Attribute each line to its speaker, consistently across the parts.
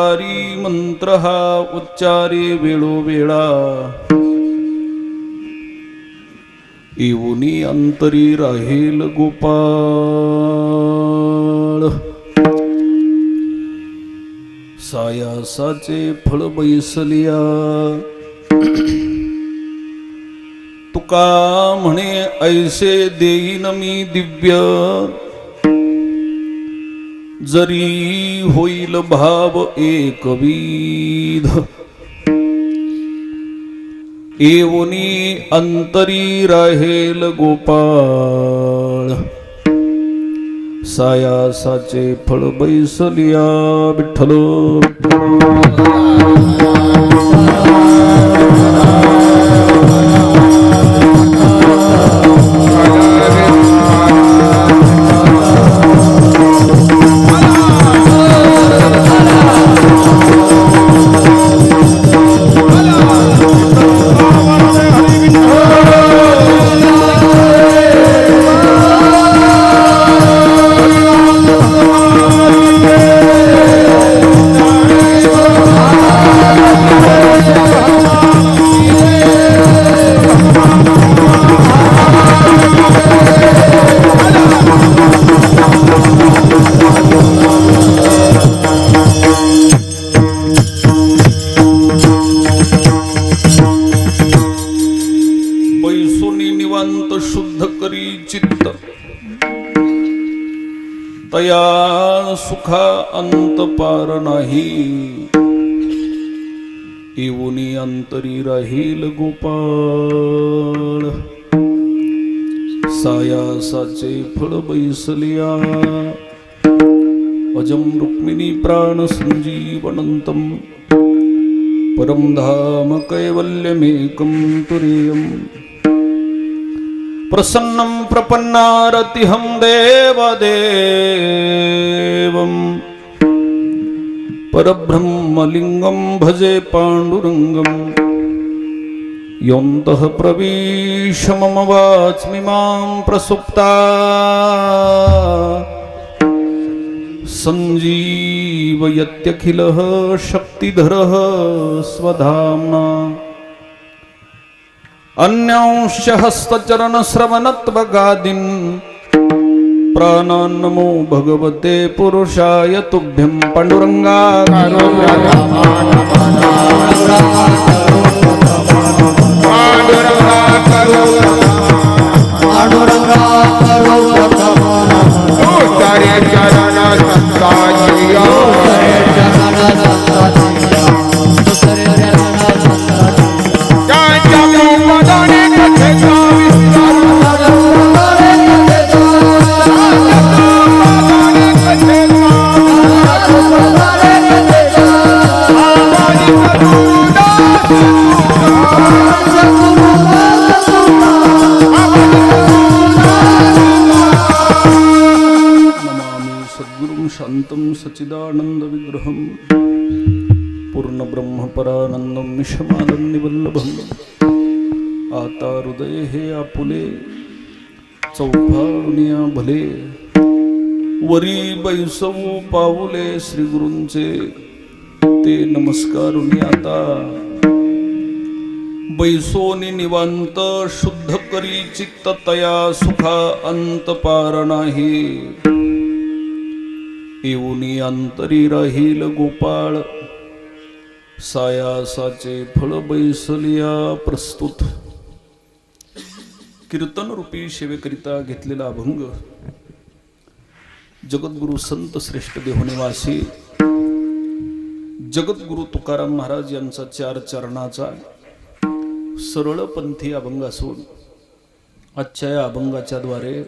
Speaker 1: तुकारी मंत्र हा उच्चारे वेळोवेळा येऊनी अंतरी राहील गोपाळ सायासाचे फळ बैसलिया तुका म्हणे ऐसे देईन मी दिव्य जरी होईल भाव एकविध येऊनी अंतरी राहेल गोपाळ सायासाचे फळ बैसलिया विठ्ठल शुद्ध करी चित्त तया सुखा अंत पार नाही येऊनी अंतरी राहील गोपाळ सायासाचे फळ बैसलिया अजम रुक्मिणी प्राण संजीवनंतम परम धाम कैवल्यमेकं तुरीयम् प्रसन्नं प्रपन्नारतिहं देवदेवं परब्रह्मलिंगं भजे पाण्डुरंगं योऽन्तः प्रविश मम वाच्मिमां प्रसुप्ता सञ्जीवयत्यखिलः शक्तिधरः स्वधाम्ना अन्यांश हस्तचरण श्रवणत्वगादीन् प्राणान् नमो भगवते पुरुषाय तुभ्यं पाण्डुरंगा शांतं सच्चिदानंद विग्रहं पूर्ण ब्रह्म परानंदं निशमानंदवल्लभं आता हृदय हे आपुले चौफाळुनिया भले वरी बैसवू पाऊले श्री गुरूंचे ते नमस्कारुनी आता बैसोनी निवांत शुद्ध करी चित्त तया सुखा अंत पार नाही येऊनी अंतरी राहील गोपाळ सायासाचे फळ बैसलिया प्रस्तुत कीर्तन रूपी सेवेकरिता घेतलेला अभंग जगद्गुरु संत श्रेष्ठ देहनिवासी जगद्गुरु तुकाराम महाराज यांचा 4 चरणाचा सरळपंथी अभंग असून आजच्या या अभंगाच्या द्वारे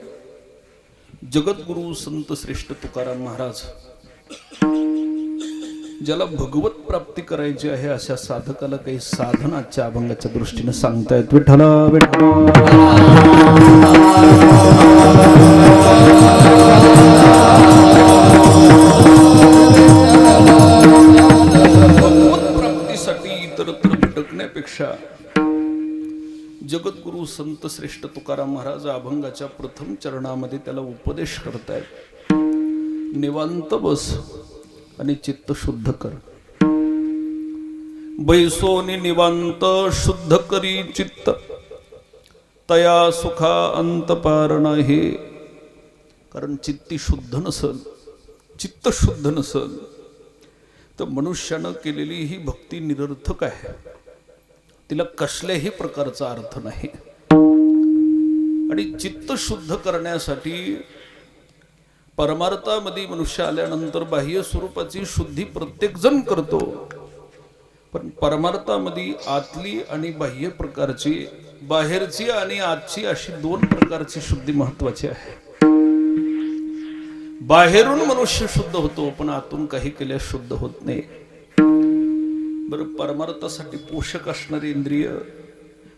Speaker 1: जगद्गुरु संत श्रेष्ठ तुकाराम महाराज ज्याला भगवत प्राप्ती करायची आहे अशा साधकाला काही साधन आजच्या अभंगाच्या दृष्टीने सांगतायत विठ्ठला भगवत प्राप्तीसाठी इतरत्र भटकण्यापेक्षा जगद्गुरु संत श्रेष्ठ तुकाराम महाराज अभंगाच्या प्रथम चरणामध्ये त्याला उपदेश करतायत निवांत बस आणि चित्त शुद्ध कर बैसोनी निवांत शुद्ध करी चित्त, तया सुखा अंत पार नाही. कारण चित्ती शुद्ध नसल, चित्त शुद्ध नसल तर मनुष्यानं केलेली ही भक्ती निरर्थक आहे, तिला कसल्याही प्रकारचा अर्थ नाही. आणि चित्त शुद्ध करण्यासाठी परमार्थामध्ये मनुष्य आल्यानंतर बाह्य स्वरूपाची शुद्धी प्रत्येक जण करतो, पण परमार्थामध्ये आतली आणि बाह्य प्रकारची, बाहेरची आणि आतची अशी दोन प्रकारची शुद्धी महत्वाची आहे. बाहेरून मनुष्य शुद्ध होतो, पण आतून काही केल्यास शुद्ध होत नाही. बरं, परमार्थासाठी पोषक असणारे इंद्रिय,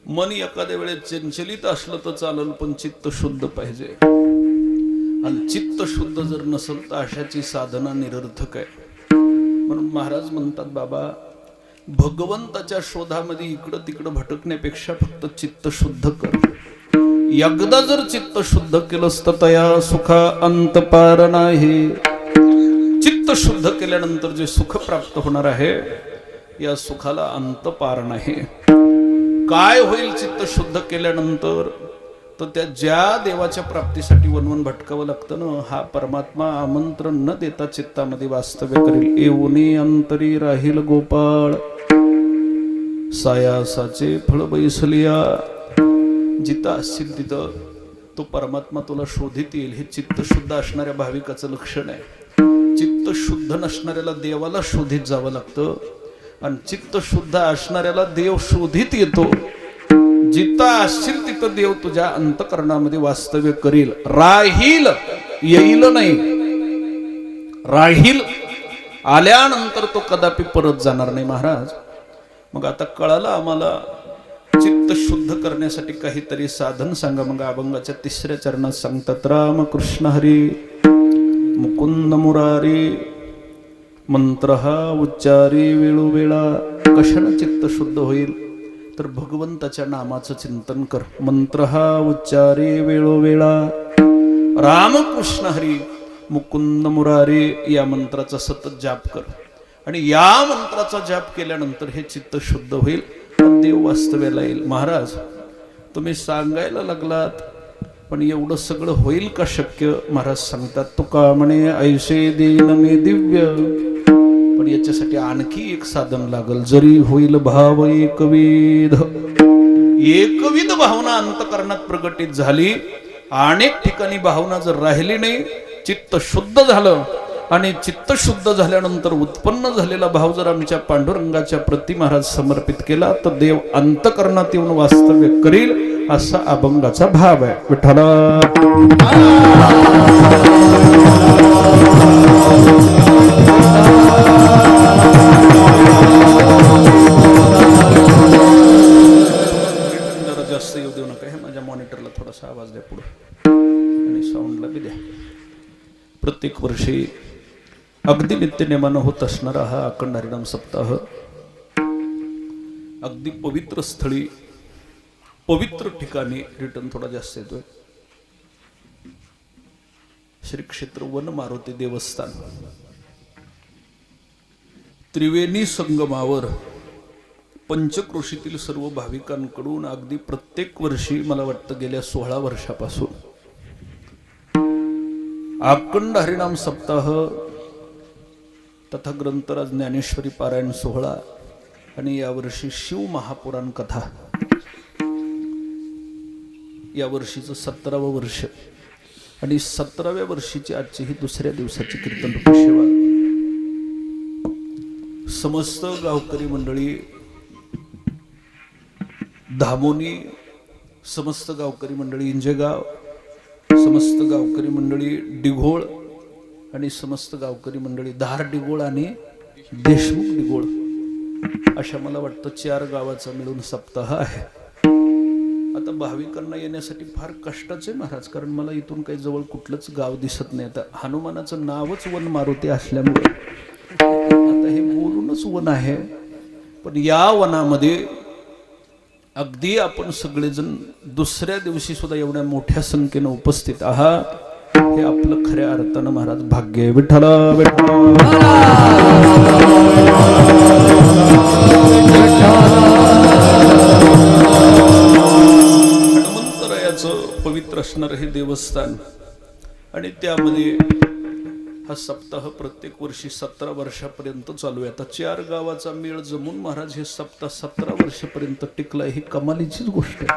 Speaker 1: मन एखाद्या वेळेस चंचलित असलं तर चालेल, पण चित्त शुद्ध पाहिजे. आणि चित्त शुद्ध जर नसेल तर अशाची साधना निरर्थक आहे. म्हणून महाराज म्हणतात, बाबा भगवंताच्या शोधामध्ये इकडं तिकडं भटकण्यापेक्षा फक्त चित्त शुद्ध कर. एकदा जर चित्त शुद्ध केलंस तर तया सुखा अंत पार नाही. चित्त शुद्ध केल्यानंतर जे सुख प्राप्त होणार आहे, या सुखाला अंत पार नाही. काय होईल चित्त शुद्ध केल्यानंतर? तर त्या ज्या देवाच्या प्राप्तीसाठी वनवन भटकावं लागतं ना, हा परमात्मा आमंत्रण न देता चित्तामध्ये वास्तव्य करेल. येऊनी अंतरी राहील गोपाळ, सायासाचे फळ बैसलिया. जिथं असतील तिथं तो परमात्मा तुला शोधित येईल. हे चित्त शुद्ध असणाऱ्या भाविकाचं लक्षण आहे. चित्त शुद्ध नसणाऱ्याला देवाला शोधित जावं लागतं, आणि चित्त शुद्ध असणाऱ्याला देव शोधित येतो. जिथं असशील तिथं देव तुझ्या अंतकरणामध्ये वास्तव्य करील. राहील, येईल नाही, राहील. आल्यानंतर तो कदापि परत जाणार नाही. महाराज, मग आता कळालं आम्हाला चित्त शुद्ध करण्यासाठी काहीतरी साधन सांगा. मग अभंगाच्या 3ऱ्या चरणात सांगतात, रामकृष्ण हरी मुकुंद मुरारी, मंत्र हा उच्चारी वेळोवेळा. कशानं चित्त शुद्ध होईल? तर भगवंताच्या नामाचं चिंतन कर. मंत्र हा उच्चारी वेळोवेळा, रामकृष्ण हरी मुकुंद मुरारी या मंत्राचा सतत जाप कर. आणि या मंत्राचा जाप केल्यानंतर हे चित्त शुद्ध होईल, देव वास्तव्याला येईल. महाराज, तुम्ही सांगायला लागलात, पण एवढं सगळं होईल का शक्य? महाराज सांगतात, तुका म्हणे ऐसे देन मे दिव्य. पण याच्यासाठी आणखी एक साधन लागल. जरी होईल भाव एकविध. एकविध भावना अंतकरणात प्रगटित झाली, अनेक ठिकाणी भावना जर राहिली नाही, चित्त शुद्ध झालं, आणि चित्त शुद्ध झाल्यानंतर उत्पन्न झालेला भाव जर आमच्या पांडुरंगाच्या प्रति महाराज समर्पित केला, तर देव अंतकरणात येऊन वास्तव्य करील, असा अभंगाचा भाव आहे. विठ्ठला जरा जास्त येऊ देऊ नका. हे माझ्या मॉनिटरला थोडासा आवाज द्या पुढे, आणि साऊंडला बी द्या. प्रत्येक वर्षी अगदी नित्यनेमानं होत असणारा हा अखंड हरिनाम सप्ताह अगदी पवित्र स्थळी, पवित्र ठिकाणी रिटर्न थोडा जास्त येतोय. श्री क्षेत्र वन मारुती देवस्थान त्रिवेणी संगमावर पंचक्रोशीतील सर्व भाविकांकडून अगदी प्रत्येक वर्षी, मला वाटतं गेल्या 16 वर्षापासून अखंड हरिनाम सप्ताह तथा ग्रंथराज ज्ञानेश्वरी पारायण सोहळा, आणि यावर्षी शिव महापुराण कथा, या वर्षीचं 17वं वर्ष, आणि 17व्या वर्षीची आजची ही 2ऱ्या दिवसाची कीर्तन रूपी सेवा. समस्त गावकरी मंडळी, धामोनी, समस्त गावकरी मंडळी इंजेगाव, समस्त गावकरी मंडळी डिघोळ, आणि समस्त गावकरी मंडळी धार डिघोळ आणि देशमुख डिघोळ, अशा मला वाटतं 4 गावाचा मिळून सप्ताह आहे. आता भाविकांना येण्यासाठी फार कष्टाचे महाराज, कारण मला इथून काही जवळ कुठलंच गाव दिसत नाही. आता हनुमानाचं नावच वन मारुती असल्यामुळे आता हे बोलूनच वन आहे, पण या वनामध्ये अगदी आपण सगळेजण 2ऱ्या दिवशी सुद्धा एवढ्या मोठ्या संख्येने उपस्थित आहात, हे आपलं खऱ्या अर्थानं महाराज भाग्य आहे. विठ्ठला विठ्ठला देवस्थान आणि त्यामध्ये हा सप्ताह प्रत्येक वर्षी 17 वर्षापर्यंत चालू आहे. आता 4 गावाचा मेळ जमून महाराज हे सप्ताह 17 वर्षापर्यंत टिकलाय, ही कमालीचीच गोष्ट आहे.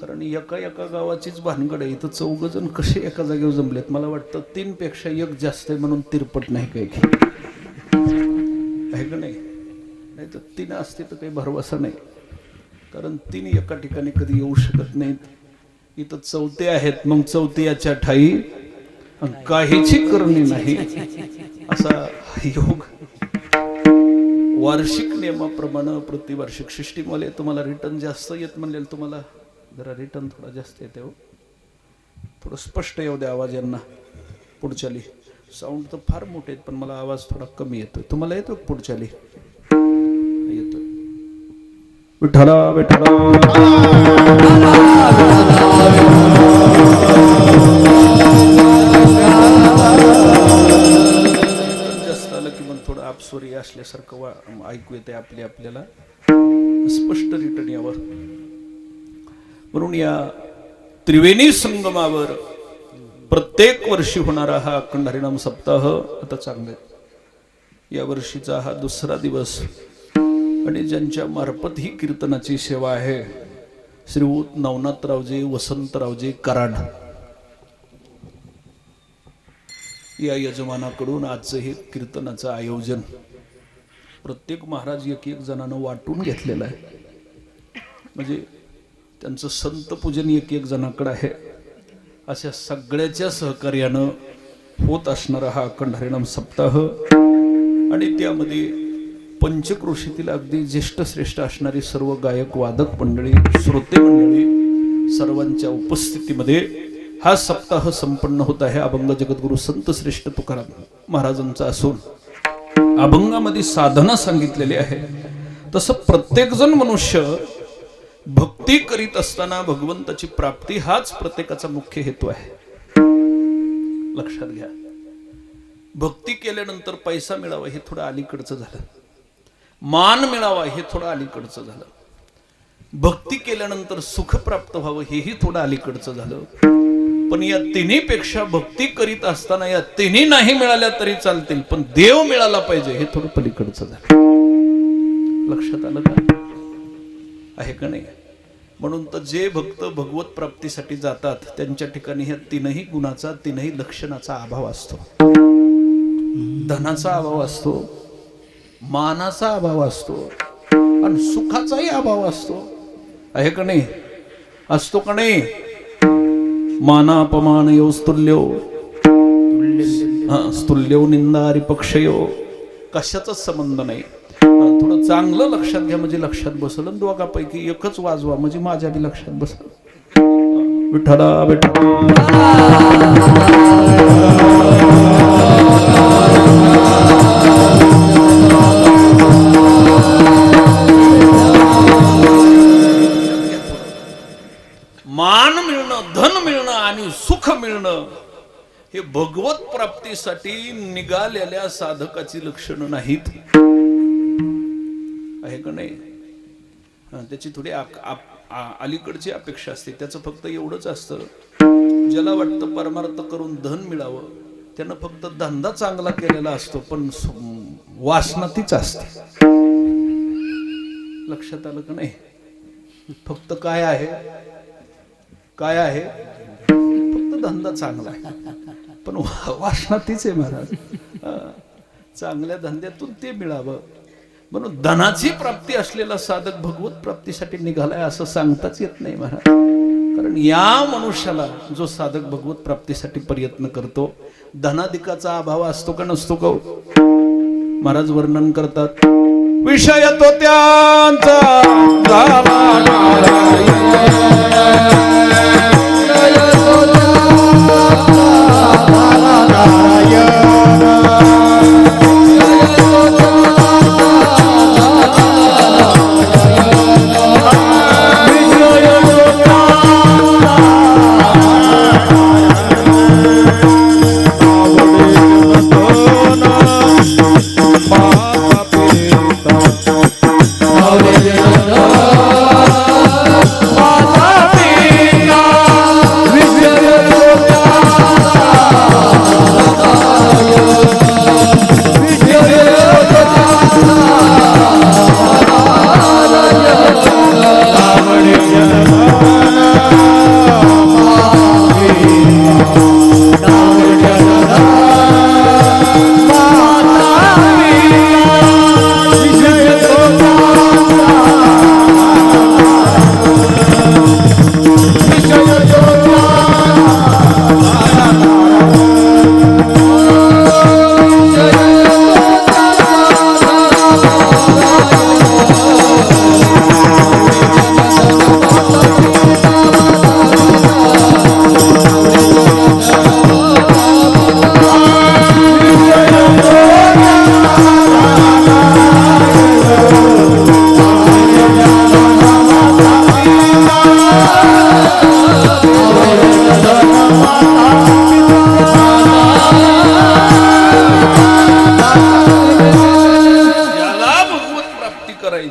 Speaker 1: कारण एका एका गावाचीच भानगड आहे. इथं 4 जण कसे एका जागेवर जमलेत. मला वाटतं 3 पेक्षा 1 जास्त आहे म्हणून तिरपट नाही काही आहे का नाही. नाही तर 3 असते तर काही भरवसा नाही. कारण 3 एका ठिकाणी कधी येऊ शकत नाहीत. इथं 4 आहेत, मग 4 ठाई काहीची करणी नाही असा योग. वार्षिक नियमाप्रमाणे प्रतिवार्षिक सिस्टीमवाले तुम्हाला रिटर्न जास्त येत म्हणले, तुम्हाला जरा रिटर्न थोडा जास्त येते हो. थोडं स्पष्ट येऊ द्या आवाज यांना. पुढच्याली साऊंड तर फार मोठे आहेत पण मला आवाज थोडा कमी येतोय. तुम्हाला येतो पुढच्याली? येतोय. विठ्ठला विठ्ठला जास्त आलं की मग थोडं आपसोरी असल्यासारखं ऐकू येते आपल्याला. स्पष्ट रिटर्न यावर. म्हणून या त्रिवेणी संगमावर प्रत्येक वर्षी होणारा हा अखंड हरिनाम सप्ताह आता चांगला. या वर्षीचा हा 2रा दिवस आणि ज्यांच्या मार्फत ही कीर्तनाची सेवा आहे श्रीयुत नवनाथरावजी वसंतरावजी कराड या यजमानाकडून आजचं हे कीर्तनाचं आयोजन प्रत्येक महाराज एक जणांना वाटून घेतलेलं आहे. म्हणजे त्यांचं संत पूजन एक जणाकडे आहे. अशा सगळ्याच्या सहकार्यानं होत असणारा हा अखंड हरिनाम सप्ताह आणि त्यामध्ये पंचक्रोशीतील अगदी ज्येष्ठ श्रेष्ठ असणारी सर्व गायक वादक मंडळी श्रोते मंडळी सर्वांच्या उपस्थितीमध्ये हा सप्ताह संपन्न होत आहे. अभंग जगद्गुरु संत श्रेष्ठ तुकाराम महाराजांचा असून अभंगामध्ये साधना सांगितलेली आहे. तसं प्रत्येक जण मनुष्य भक्ती करीत असताना भगवंताची प्राप्ती हाच प्रत्येकाचा मुख्य हेतू आहे. लक्षात घ्या. भक्ती केल्यानंतर पैसा मिळावा हे थोडं अलीकडचं झालं. मान मिळावा हे थोडं अलीकडचं झालं. भक्ती केल्यानंतर सुख प्राप्त व्हावं हेही थोडं अलीकडचं झालं. पण या तिन्हीपेक्षा भक्ती करीत असताना या तिन्ही नाही मिळाल्या तरी चालतील पण देव मिळाला पाहिजे हे थोडं पलीकडचं झालं. लक्षात आलं का? आहे का नाही? म्हणून तर जे भक्त भगवत प्राप्तीसाठी जातात त्यांच्या ठिकाणी ह्या 3ही गुणाचा 3ही लक्षणाचा अभाव असतो. धनाचा अभाव असतो, मानाचा अभाव असतो आणि सुखाचाही अभाव असतो. आहे का नाही? असतो का नाही? मानापमान यो स्तुल्यो स्तुल्यो निंदारी पक्षयो कशाचाच संबंध नाही. थोडं चांगलं लक्षात घ्या म्हणजे लक्षात बसल. दोघांपैकी एकच वाजवा म्हणजे माझ्या बी लक्षात बसल. विठ्ठला विठ्ठला मान मिळणं, धन मिळणं आणि सुख मिळणं हे भगवत प्राप्तीसाठी निघालेल्या साधकाची लक्षणं नाहीत. आहे का नाही? त्याची थोडी अलीकडची अपेक्षा असते. त्याचं फक्त एवढंच असतं, ज्याला वाटतं परमार्थ करून धन मिळावं त्यानं फक्त धंदा चांगला केलेला असतो पण वासना तीच असते. लक्षात आलं का नाही? फक्त काय आहे फक्त धंदा चांगला आहे पण वासना तीच आहे महाराज. चांगल्या धंद्यातून ते मिळावं म्हणून धनाची प्राप्ती असलेला साधक भगवत प्राप्तीसाठी निघालाय असं सांगताच येत नाही महाराज. कारण या मनुष्याला जो साधक भगवत प्राप्तीसाठी प्रयत्न करतो धनाधिकाचा अभाव असतो का नसतो का? महाराज वर्णन करतात, विषय तो त्यांचा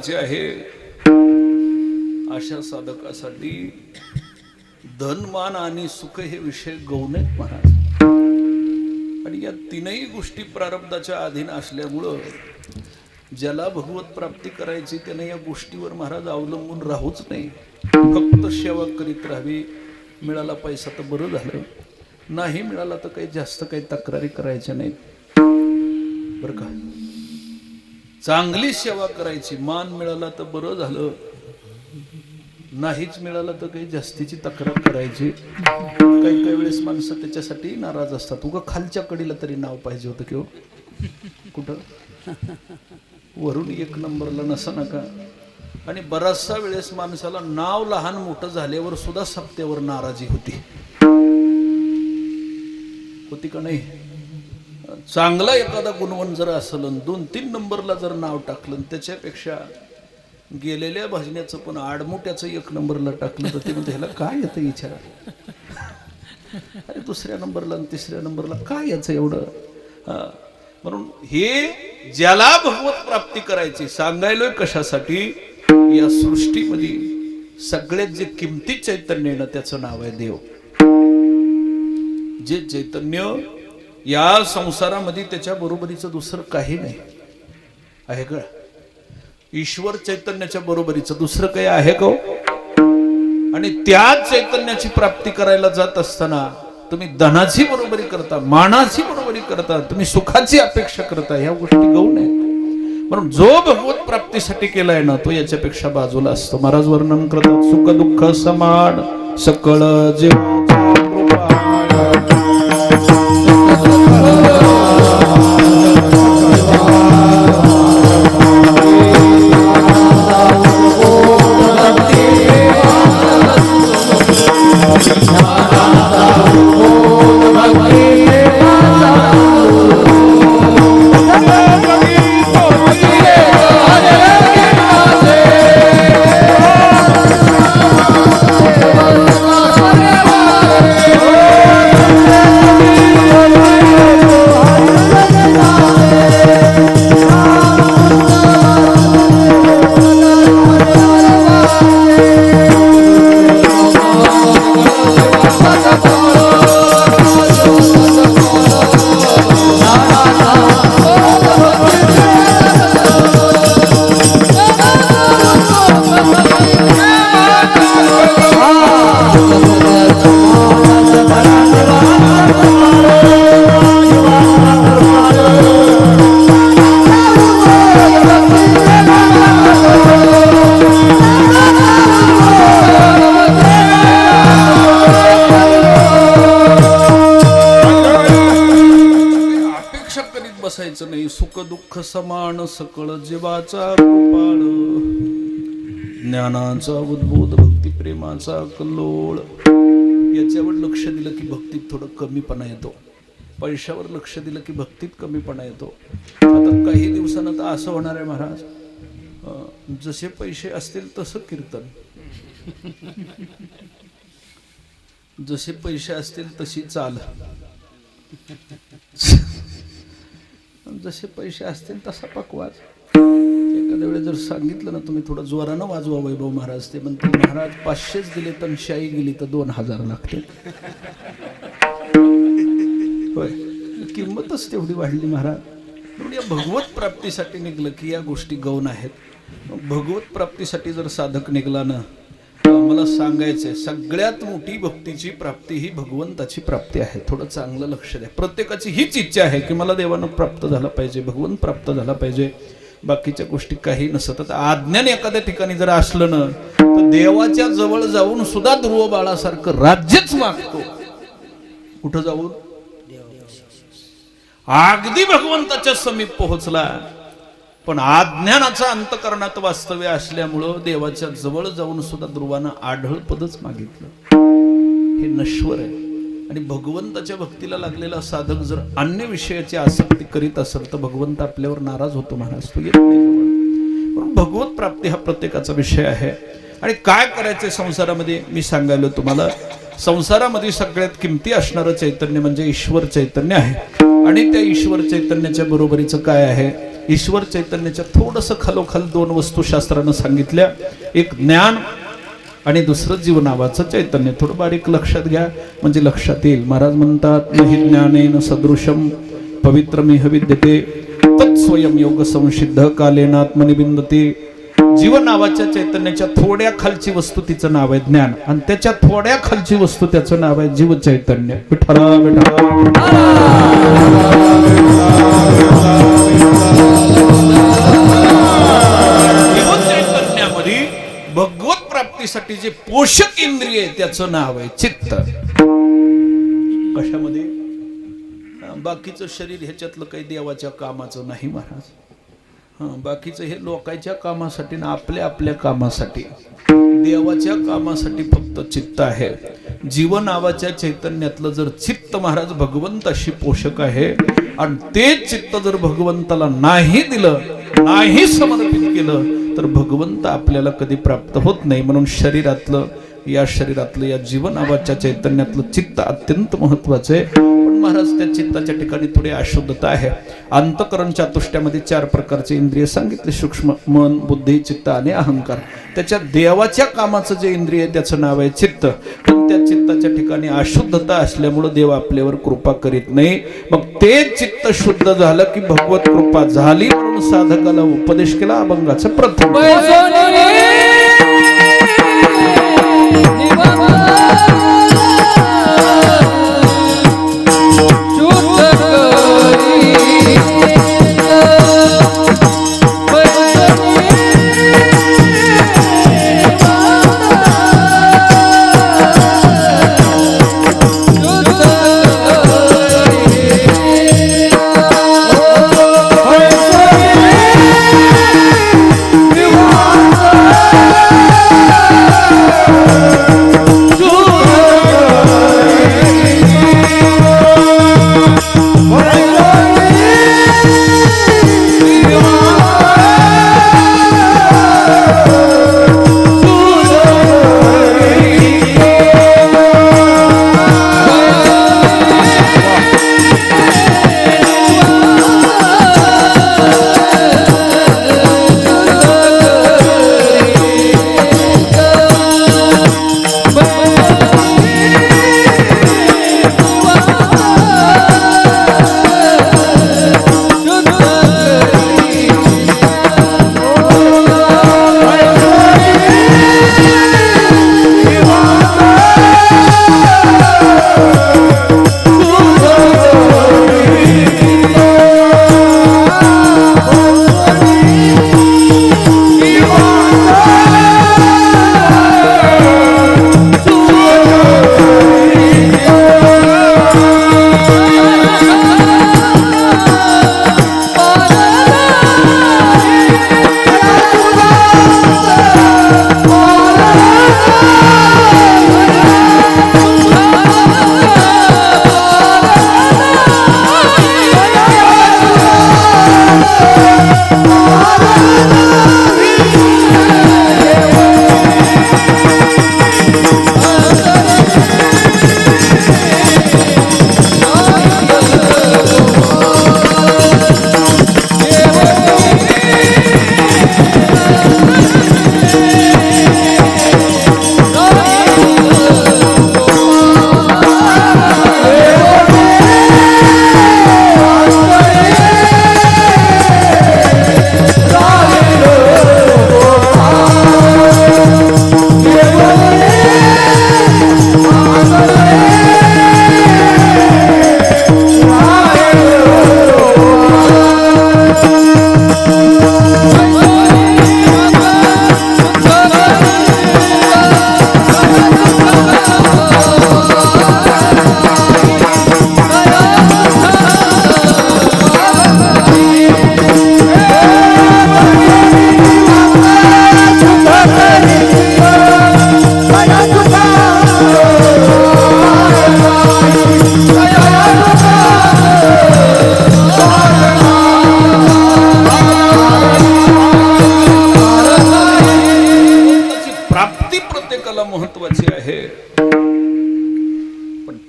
Speaker 1: करायची आहे अशा साधकासाठी धन मान आणि सुख हे विषय गौण आहेत महाराज. आणि या तीनही गोष्टी प्रारब्धाच्या अधीन असल्यामुळं ज्याला भगवत प्राप्ती करायची त्याने या गोष्टीवर महाराज अवलंबून राहूच नाही. फक्त सेवा करीत राहावी. मिळाला पैसा तर बरं झालं, नाही मिळाला तर काही जास्त काही तक्रारी करायच्या नाहीत बरं का. चांगली सेवा करायची. मान मिळाला तर बरं झालं, नाहीच मिळालं तर काही जास्तीची तक्रार करायची. काही काही वेळेस माणसं त्याच्यासाठी नाराज असतात. उगा खालच्या कडीला तरी नाव पाहिजे होतं किंवा कुठं वरून एक नंबरला नसा नका. आणि बराचसा वेळेस माणसाला नाव लहान मोठं झाल्यावर सुद्धा सप्त्यावर नाराजी होती का नाही. चांगला एखादा गुणवंत जर असेल 2-3 नंबरला जर नाव टाकलं, त्याच्यापेक्षा गेलेल्या भजण्याचं पण आडमोट्याचं 1 नंबरला टाकलं तर ते म्हणजे ह्याला काय येतं विचार. अरे 2ऱ्या नंबरला आणि 3ऱ्या नंबरला काय याचं एवढं. म्हणून हे ज्याला भगवत प्राप्ती करायची सांगायलोय कशासाठी. या सृष्टीमध्ये सगळ्यात जे किमती चैतन्य आहे ना त्याचं नाव आहे देव. जे चैतन्य या संसारामध्ये त्याच्या बरोबरीचं दुसरं काही नाही आहे का. ईश्वर चैतन्याच्या बरोबरीचं दुसरं काही आहे का. आणि त्या चैतन्याची प्राप्ती करायला जात असताना तुम्ही धनाची बरोबरी करता, मानाची बरोबरी करता, तुम्ही सुखाची अपेक्षा करता. ह्या गोष्टी गौण आहेत. म्हणून जो भगवत प्राप्तीसाठी केलाय ना तो याच्यापेक्षा बाजूला असतो. महाराज वर्णन करतात सुख दुःख समान सकळ जीवाचा नाही. सुख दुःख समान सकळ जीवाचा कृपाळ ज्ञानाचा उद्बोध भक्ती प्रेमाचा कल्लोळ. याच्यावर लक्ष दिलं की भक्तीत थोडं कमीपणा येतो. पैशावर लक्ष दिलं की भक्तीत कमीपणा येतो. आता काही दिवसानं तर असं होणार आहे महाराज, जसे पैसे असतील तसं कीर्तन, जसे पैसे असतील तशी चाल, जसे पैसे असतील तसा पकवाज. एखाद्या वेळेस जर सांगितलं ना तुम्ही थोडं जोरानं वाजवा वैभव महाराज, ते म्हणते महाराज 500 दिले तर शाई गेली तर 2000 लागते. होय, किंमतच तेवढी वाढली महाराज. म्हणून या भगवत प्राप्तीसाठी निघलं की या गोष्टी गौण आहेत. भगवत प्राप्तीसाठी जर साधक निघला ना, मला सांगायचंय सगळ्यात मोठी भक्तीची प्राप्ती ही भगवंताची प्राप्ती आहे. थोडं चांगलं लक्ष द्या. प्रत्येकाची हीच इच्छा आहे की मला देवानं प्राप्त झाला पाहिजे, भगवंत प्राप्त झाला पाहिजे. बाकीच्या गोष्टी काही नसत. आता आज्ञान एखाद्या ठिकाणी जर असलं ना तर देवाच्या जवळ जाऊन सुद्धा ध्रुव बाळासारखं राज्यच मागतो. कुठं जाऊन? अगदी भगवंताच्या समीप पोहोचला, पण अज्ञानाचा अंतकरणात वास्तव्य असल्यामुळं देवाच्या जवळ जाऊन सुद्धा ध्रुवानं आढळ पदच मागितलं. हे नश्वर आहे. आणि भगवंताच्या भक्तीला लागलेला साधक जर अन्य विषयाची आसक्ती करीत असेल तर भगवंत आपल्यावर नाराज होतो महाराज, तो येत नाही जवळ. म्हणून भगवत प्राप्ती हा प्रत्येकाचा विषय आहे. आणि काय करायचे संसारामध्ये मी सांगायलो तुम्हाला. संसारामध्ये सगळ्यात किमती असणारं चैतन्य म्हणजे ईश्वर चैतन्य आहे. आणि त्या ईश्वर चैतन्याच्या बरोबरीचं काय आहे? ईश्वर चैतन्याच्या थोडंसं खालोखाल दोन वस्तू शास्त्रानं सांगितल्या, एक ज्ञान आणि दुसरं जीव नावाचं चैतन्य. थोडं बारीक लक्षात घ्या म्हणजे लक्षात येईल. महाराज म्हणतात, नहि ज्ञानेन सदृशम पवित्रमिह विद्यते तत्स्वयं योग संसिद्ध कालेन आत्मनि विन्दते. जीव नावाच्या चैतन्याच्या थोड्या खालची वस्तू तिचं नाव आहे ज्ञान, आणि त्याच्या थोड्या खालची वस्तू त्याचं नाव आहे जीव चैतन्य. विठ्ठला विठ्ठला. जीव चैतन्यामध्ये भगवत प्राप्तीसाठी जे पोषक इंद्रिय त्याचं नाव आहे चित्त. कशामध्ये? बाकीचं शरीर ह्याच्यातलं काही देवाच्या कामाचं नाही महाराज. बाकीचं हे लोकांच्या कामासाठी ना आपल्या आपल्या कामासाठी. देवाच्या कामासाठी फक्त चित्त आहे. जीव नावाच्या चैतन्यातलं जर चित्त महाराज भगवंताशी पोषक आहे, आणि ते चित्त जर भगवंताला नाही दिलं, नाही समर्पित केलं, तर भगवंत आपल्याला कधी प्राप्त होत नाही. म्हणून शरीरातलं या जीव नावाच्या चैतन्यातलं चित्त अत्यंत महत्वाचं आहे. पण महाराज त्या चित्ताच्या ठिकाणी थोडी अशुद्धता आहे. अंतकरण चातुष्ट्यामध्ये 4 प्रकारचे इंद्रिय सांगितले, सूक्ष्म, मन, बुद्धी, चित्त आणि अहंकार. त्याच्या देवाच्या कामाचं जे इंद्रिय आहे त्याचं नाव आहे चित्त. पण त्या चित्ताच्या ठिकाणी अशुद्धता असल्यामुळे देव आपल्यावर कृपा करीत नाही. मग ते चित्त शुद्ध झालं की भगवत कृपा झाली, म्हणून साधकाला उपदेश केला अभंगाचा प्रथम.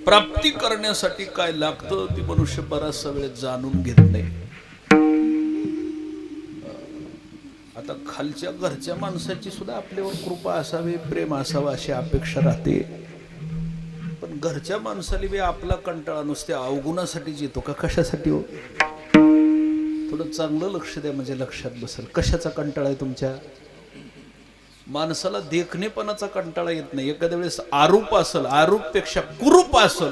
Speaker 2: प्राप्ती करण्यासाठी काय लागतं ती मनुष्य बराचसा वेळ जाणून घेत नाही.
Speaker 1: खालच्या घरच्या माणसाची सुद्धा आपल्यावर कृपा असावी, प्रेम असावं अशी अपेक्षा राहते. पण घरच्या माणसाला बी आपला कंटाळा नुसते अवगुणासाठीच येतो का, कशासाठी हो? थोडं चांगलं लक्ष द्या म्हणजे लक्षात बसेल. कशाचा कंटाळा आहे तुमच्या? माणसाला देखणेपणाचा कंटाळा येत नाही. एखाद्या वेळेस आरूप असल, आरूप पेक्षा कुरूप असल,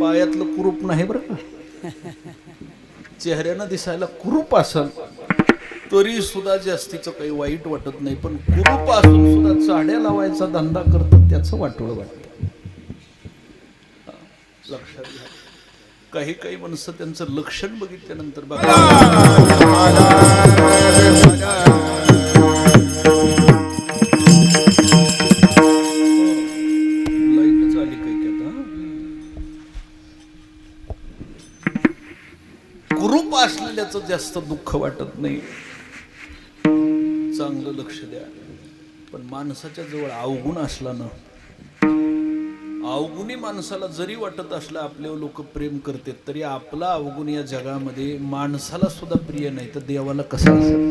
Speaker 1: पायातलं कुरूप नाही बरं का, चेहऱ्यानं दिसायला कुरूप असल तरी सुद्धा जास्तीचं काही वाईट वाटत नाही. पण कुरूप असून सुद्धा चाड्या लावायचा धंदा करतात त्याचं वाटोळं वाटतं. लक्षात घ्या. काही काही माणसं त्यांचं लक्षण बघितल्यानंतर बघा, लाईटच आली काही की आता. कुरूप असलेल्याचं जास्त दुःख वाटत नाही. चांगलं लक्ष द्या. पण माणसाच्या जवळ अवगुण असला ना, अवगुणी माणसाला जरी वाटत असलं आपल्यावर लोक प्रेम करतात, तरी आपला अवगुण या जगामध्ये माणसाला सुद्धा प्रिय नाही तर देवाला कसा असेल?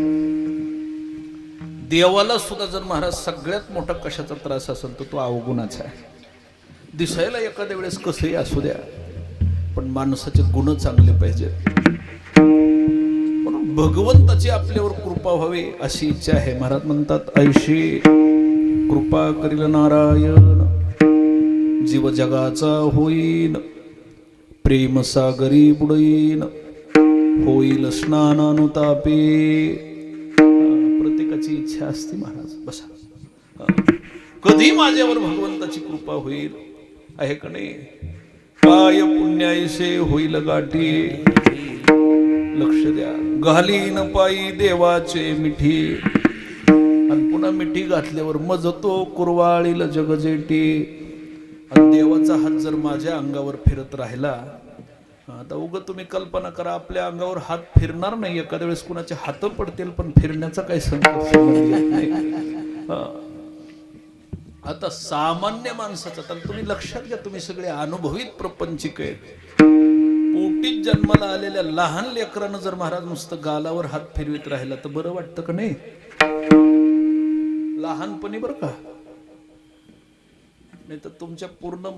Speaker 1: देवाला सुद्धा जर महाराज सगळ्यात मोठा कशाचा त्रास असेल तर तो अवगुणाचा आहे. दिसायला एखाद्या वेळेस कसंही असू द्या, पण माणसाचे गुण चांगले पाहिजेत. म्हणून भगवंताची आपल्यावर कृपा व्हावी अशी इच्छा आहे. महाराज म्हणतात, ऐशी कृपा करील नारायण, जीव जगाचा होईन प्रेम सागरी बुडईन, होईल स्नानानुतापे. प्रत्येकाची इच्छा असते महाराज. बसा, कधी माझ्यावर भगवंताची कृपा होईल आहे का नाही? काय पुण्याईसे होईल गाठी. लक्ष द्या. घालीन पायी देवाचे मिठी, आणि पुन्हा मिठी घातल्यावर मजतो कुरवाळील जगजेटी. देवाचा हात जर माझ्या अंगावर फिरत राहिला, आता उग तुम्ही कल्पना करा, आपल्या अंगावर हात फिरणार नाही. एखाद्या वेळेस कुणाचे हात पडतील, पण फिरण्याचा काही संकल्प नाही. आता सामान्य माणसाचा, तर तुम्ही लक्षात घ्या, तुम्ही सगळे अनुभवित प्रपंचिक आहेत. पोटीत जन्माला आलेल्या लहान लेकरानं जर महाराज नुसतं गालावर हात फिरवित राहिला तर बरं वाटतं का नाही? लहानपणी बरं का, नाही तर तुमच्या पूर्ण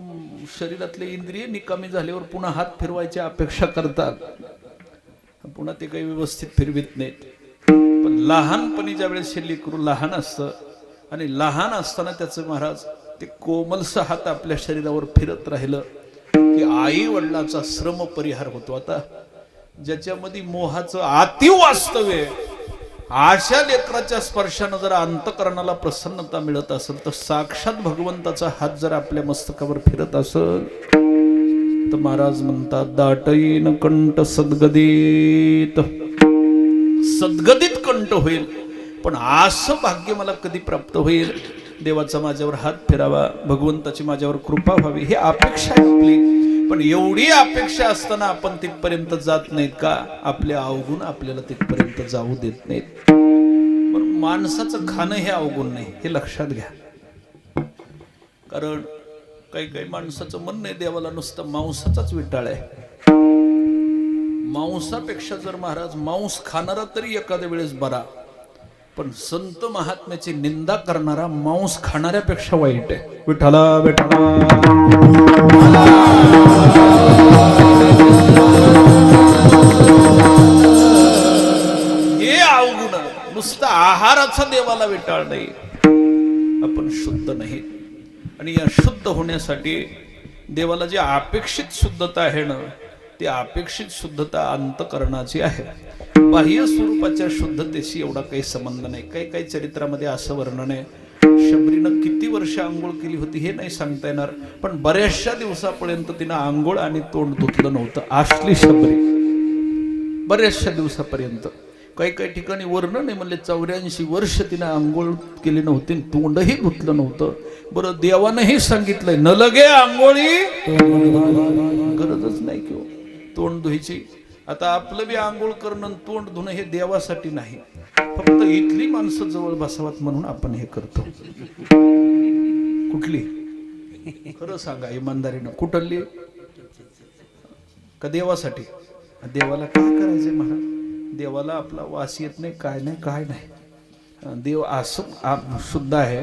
Speaker 1: शरीरातले इंद्रिय निकामी झाल्यावर पुन्हा हात फिरवायची अपेक्षा करतात, पुन्हा ते काही व्यवस्थित फिरवित नाहीत. पण लहानपणी ज्या वेळेस लेकरू लहान असतं आणि लहान असताना त्याचं महाराज ते कोमलसा हात आपल्या शरीरावर फिरत राहिलं की आई वडिलाचा श्रम परिहार होतो. आता ज्याच्यामध्ये मोहाचं अतिवास्तव्य, अशा लेकराच्या स्पर्शानं जर अंतकरणाला प्रसन्नता मिळत असेल, तर साक्षात भगवंताचा हात जर आपल्या मस्तकावर फिरत असेल तर महाराज म्हणतात, दाटईन कंठ सद्गदित, सद्गदित कंठ होईल. पण असं भाग्य मला कधी प्राप्त होईल, देवाचा माझ्यावर हात फिरावा, भगवंताची माझ्यावर कृपा व्हावी, ही अपेक्षा आहे आपली. पण एवढी अपेक्षा असताना आपण तिथपर्यंत जात नाहीत का? आपले अवगुण आपल्याला तिथपर्यंत जाऊ देत नाहीत. पण माणसाचं खाणं हे अवगुण नाही, हे लक्षात घ्या. कारण काही काही माणसाचं म्हणणं आहे, देवाला नुसतं मांसाचाच विटाळ आहे. मांसापेक्षा जर महाराज मांस खाणारा तरी एखाद्या वेळेस बरा, पण संत महात्म्याची निंदा करणारा मांस खाणाऱ्यापेक्षा वाईट आहे. विठाला विठाला. हे अवगुण. नुसतं आहाराचा देवाला विटाळ नाही, आपण शुद्ध नाही. आणि या शुद्ध होण्यासाठी देवाला जी अपेक्षित शुद्धता आहे ना, ती अपेक्षित शुद्धता अंतकरणाची आहे. बाह्य स्वरूपाच्या शुद्धतेशी एवढा काही संबंध नाही. काही काही चरित्रामध्ये असं वर्णन आहे, शबरीनं किती वर्ष आंघोळ केली होती हे नाही सांगता येणार, पण बऱ्याचशा दिवसापर्यंत तिनं आंघोळ आणि तोंड धुतलं नव्हतं. असली शबरी बऱ्याचशा दिवसापर्यंत. काही काही ठिकाणी वर्णन आहे, म्हणले 84 वर्ष तिनं आंघोळ केली नव्हती, तोंडही धुतलं नव्हतं. बरं, देवानंही सांगितलंय न लगे आंघोळी, गरजच नाही किंवा तोंड धुयची. आता आपलं बी आंघोळ करणं तोंड धुणं हे देवासाठी नाही, फक्त इथली माणसं जवळ बसावात म्हणून आपण हे करतो. कुठली? खरं सांगा इमानदारीनं, कुठली? का देवासाठी? देवाला काय करायचंय महाराज? देवाला आपला वास येत नाही, काय नाही, काय नाही. देव असं शुद्ध आहे,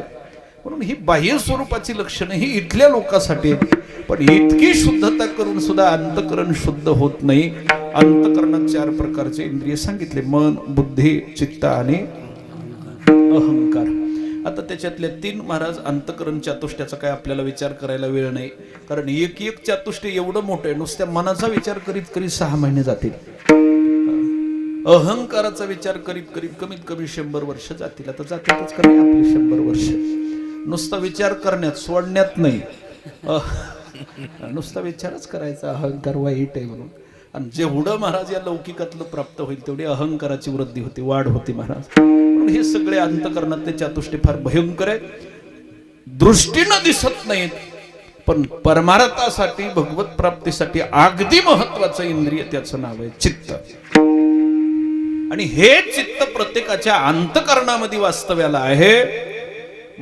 Speaker 1: म्हणून ही बाह्य स्वरूपाची लक्षणं ही इथल्या लोकांसाठी आहेत. पण इतकी शुद्धता करून सुद्धा अंतकरण शुद्ध होत नाही. अंतकरणात 4 प्रकारचे इंद्रिय सांगितले: मन, बुद्धी, चित्त आणि अहंकार. आता त्याच्यातल्या 3 महाराज अंतकरण चातुष्ट्याचा काय आपल्याला विचार करायला वेळ नाही, कारण एक चातुष्ट्य एवढं मोठं आहे, नुसत्या मनाचा विचार करीत करीत 6 महिने जातील. अहंकाराचा विचार करीत करीत कमीत कमी 100 वर्ष जातील. आता जातातच कमी आपले 100 वर्ष नुसता विचार करण्यात, सोडण्यात नाही. नुसता विचारच करायचा अहंकार वाईट आहे म्हणून. आणि जेवढं महाराज या लौकिकातलं प्राप्त होईल तेवढी अहंकाराची वृद्धी होती, वाढ होती महाराज. म्हणून हे सगळे अंतकरणातले चातुष्टे फार भयंकर आहेत, दृष्टीनं दिसत नाहीत, पण परमार्थासाठी, भगवत प्राप्तीसाठी अगदी महत्वाचं इंद्रिय त्याचं नाव आहे चित्त. आणि हे चित्त प्रत्येकाच्या अंतकरणामध्ये वास्तव्याला आहे.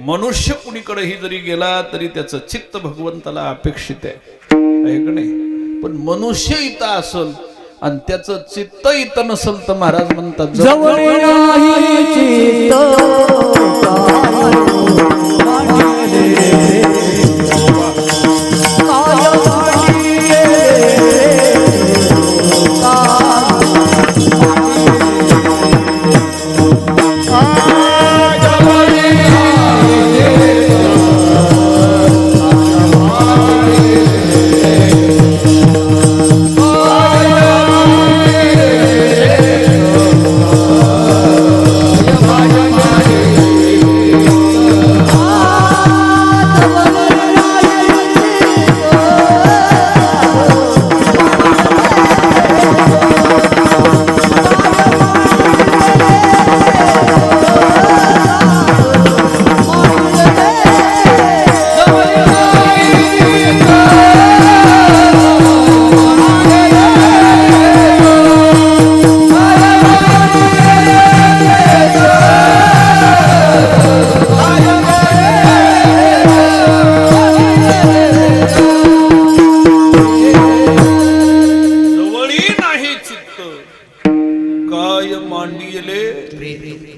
Speaker 1: मनुष्य कुणीकडेही जरी गेला तरी त्याचं चित्त भगवंताला अपेक्षित आहे का नाही? पण मनुष्य इथं असल आणि त्याचं चित्त इथं नसल तर महाराज म्हणतात
Speaker 3: जवळ नाही चित्त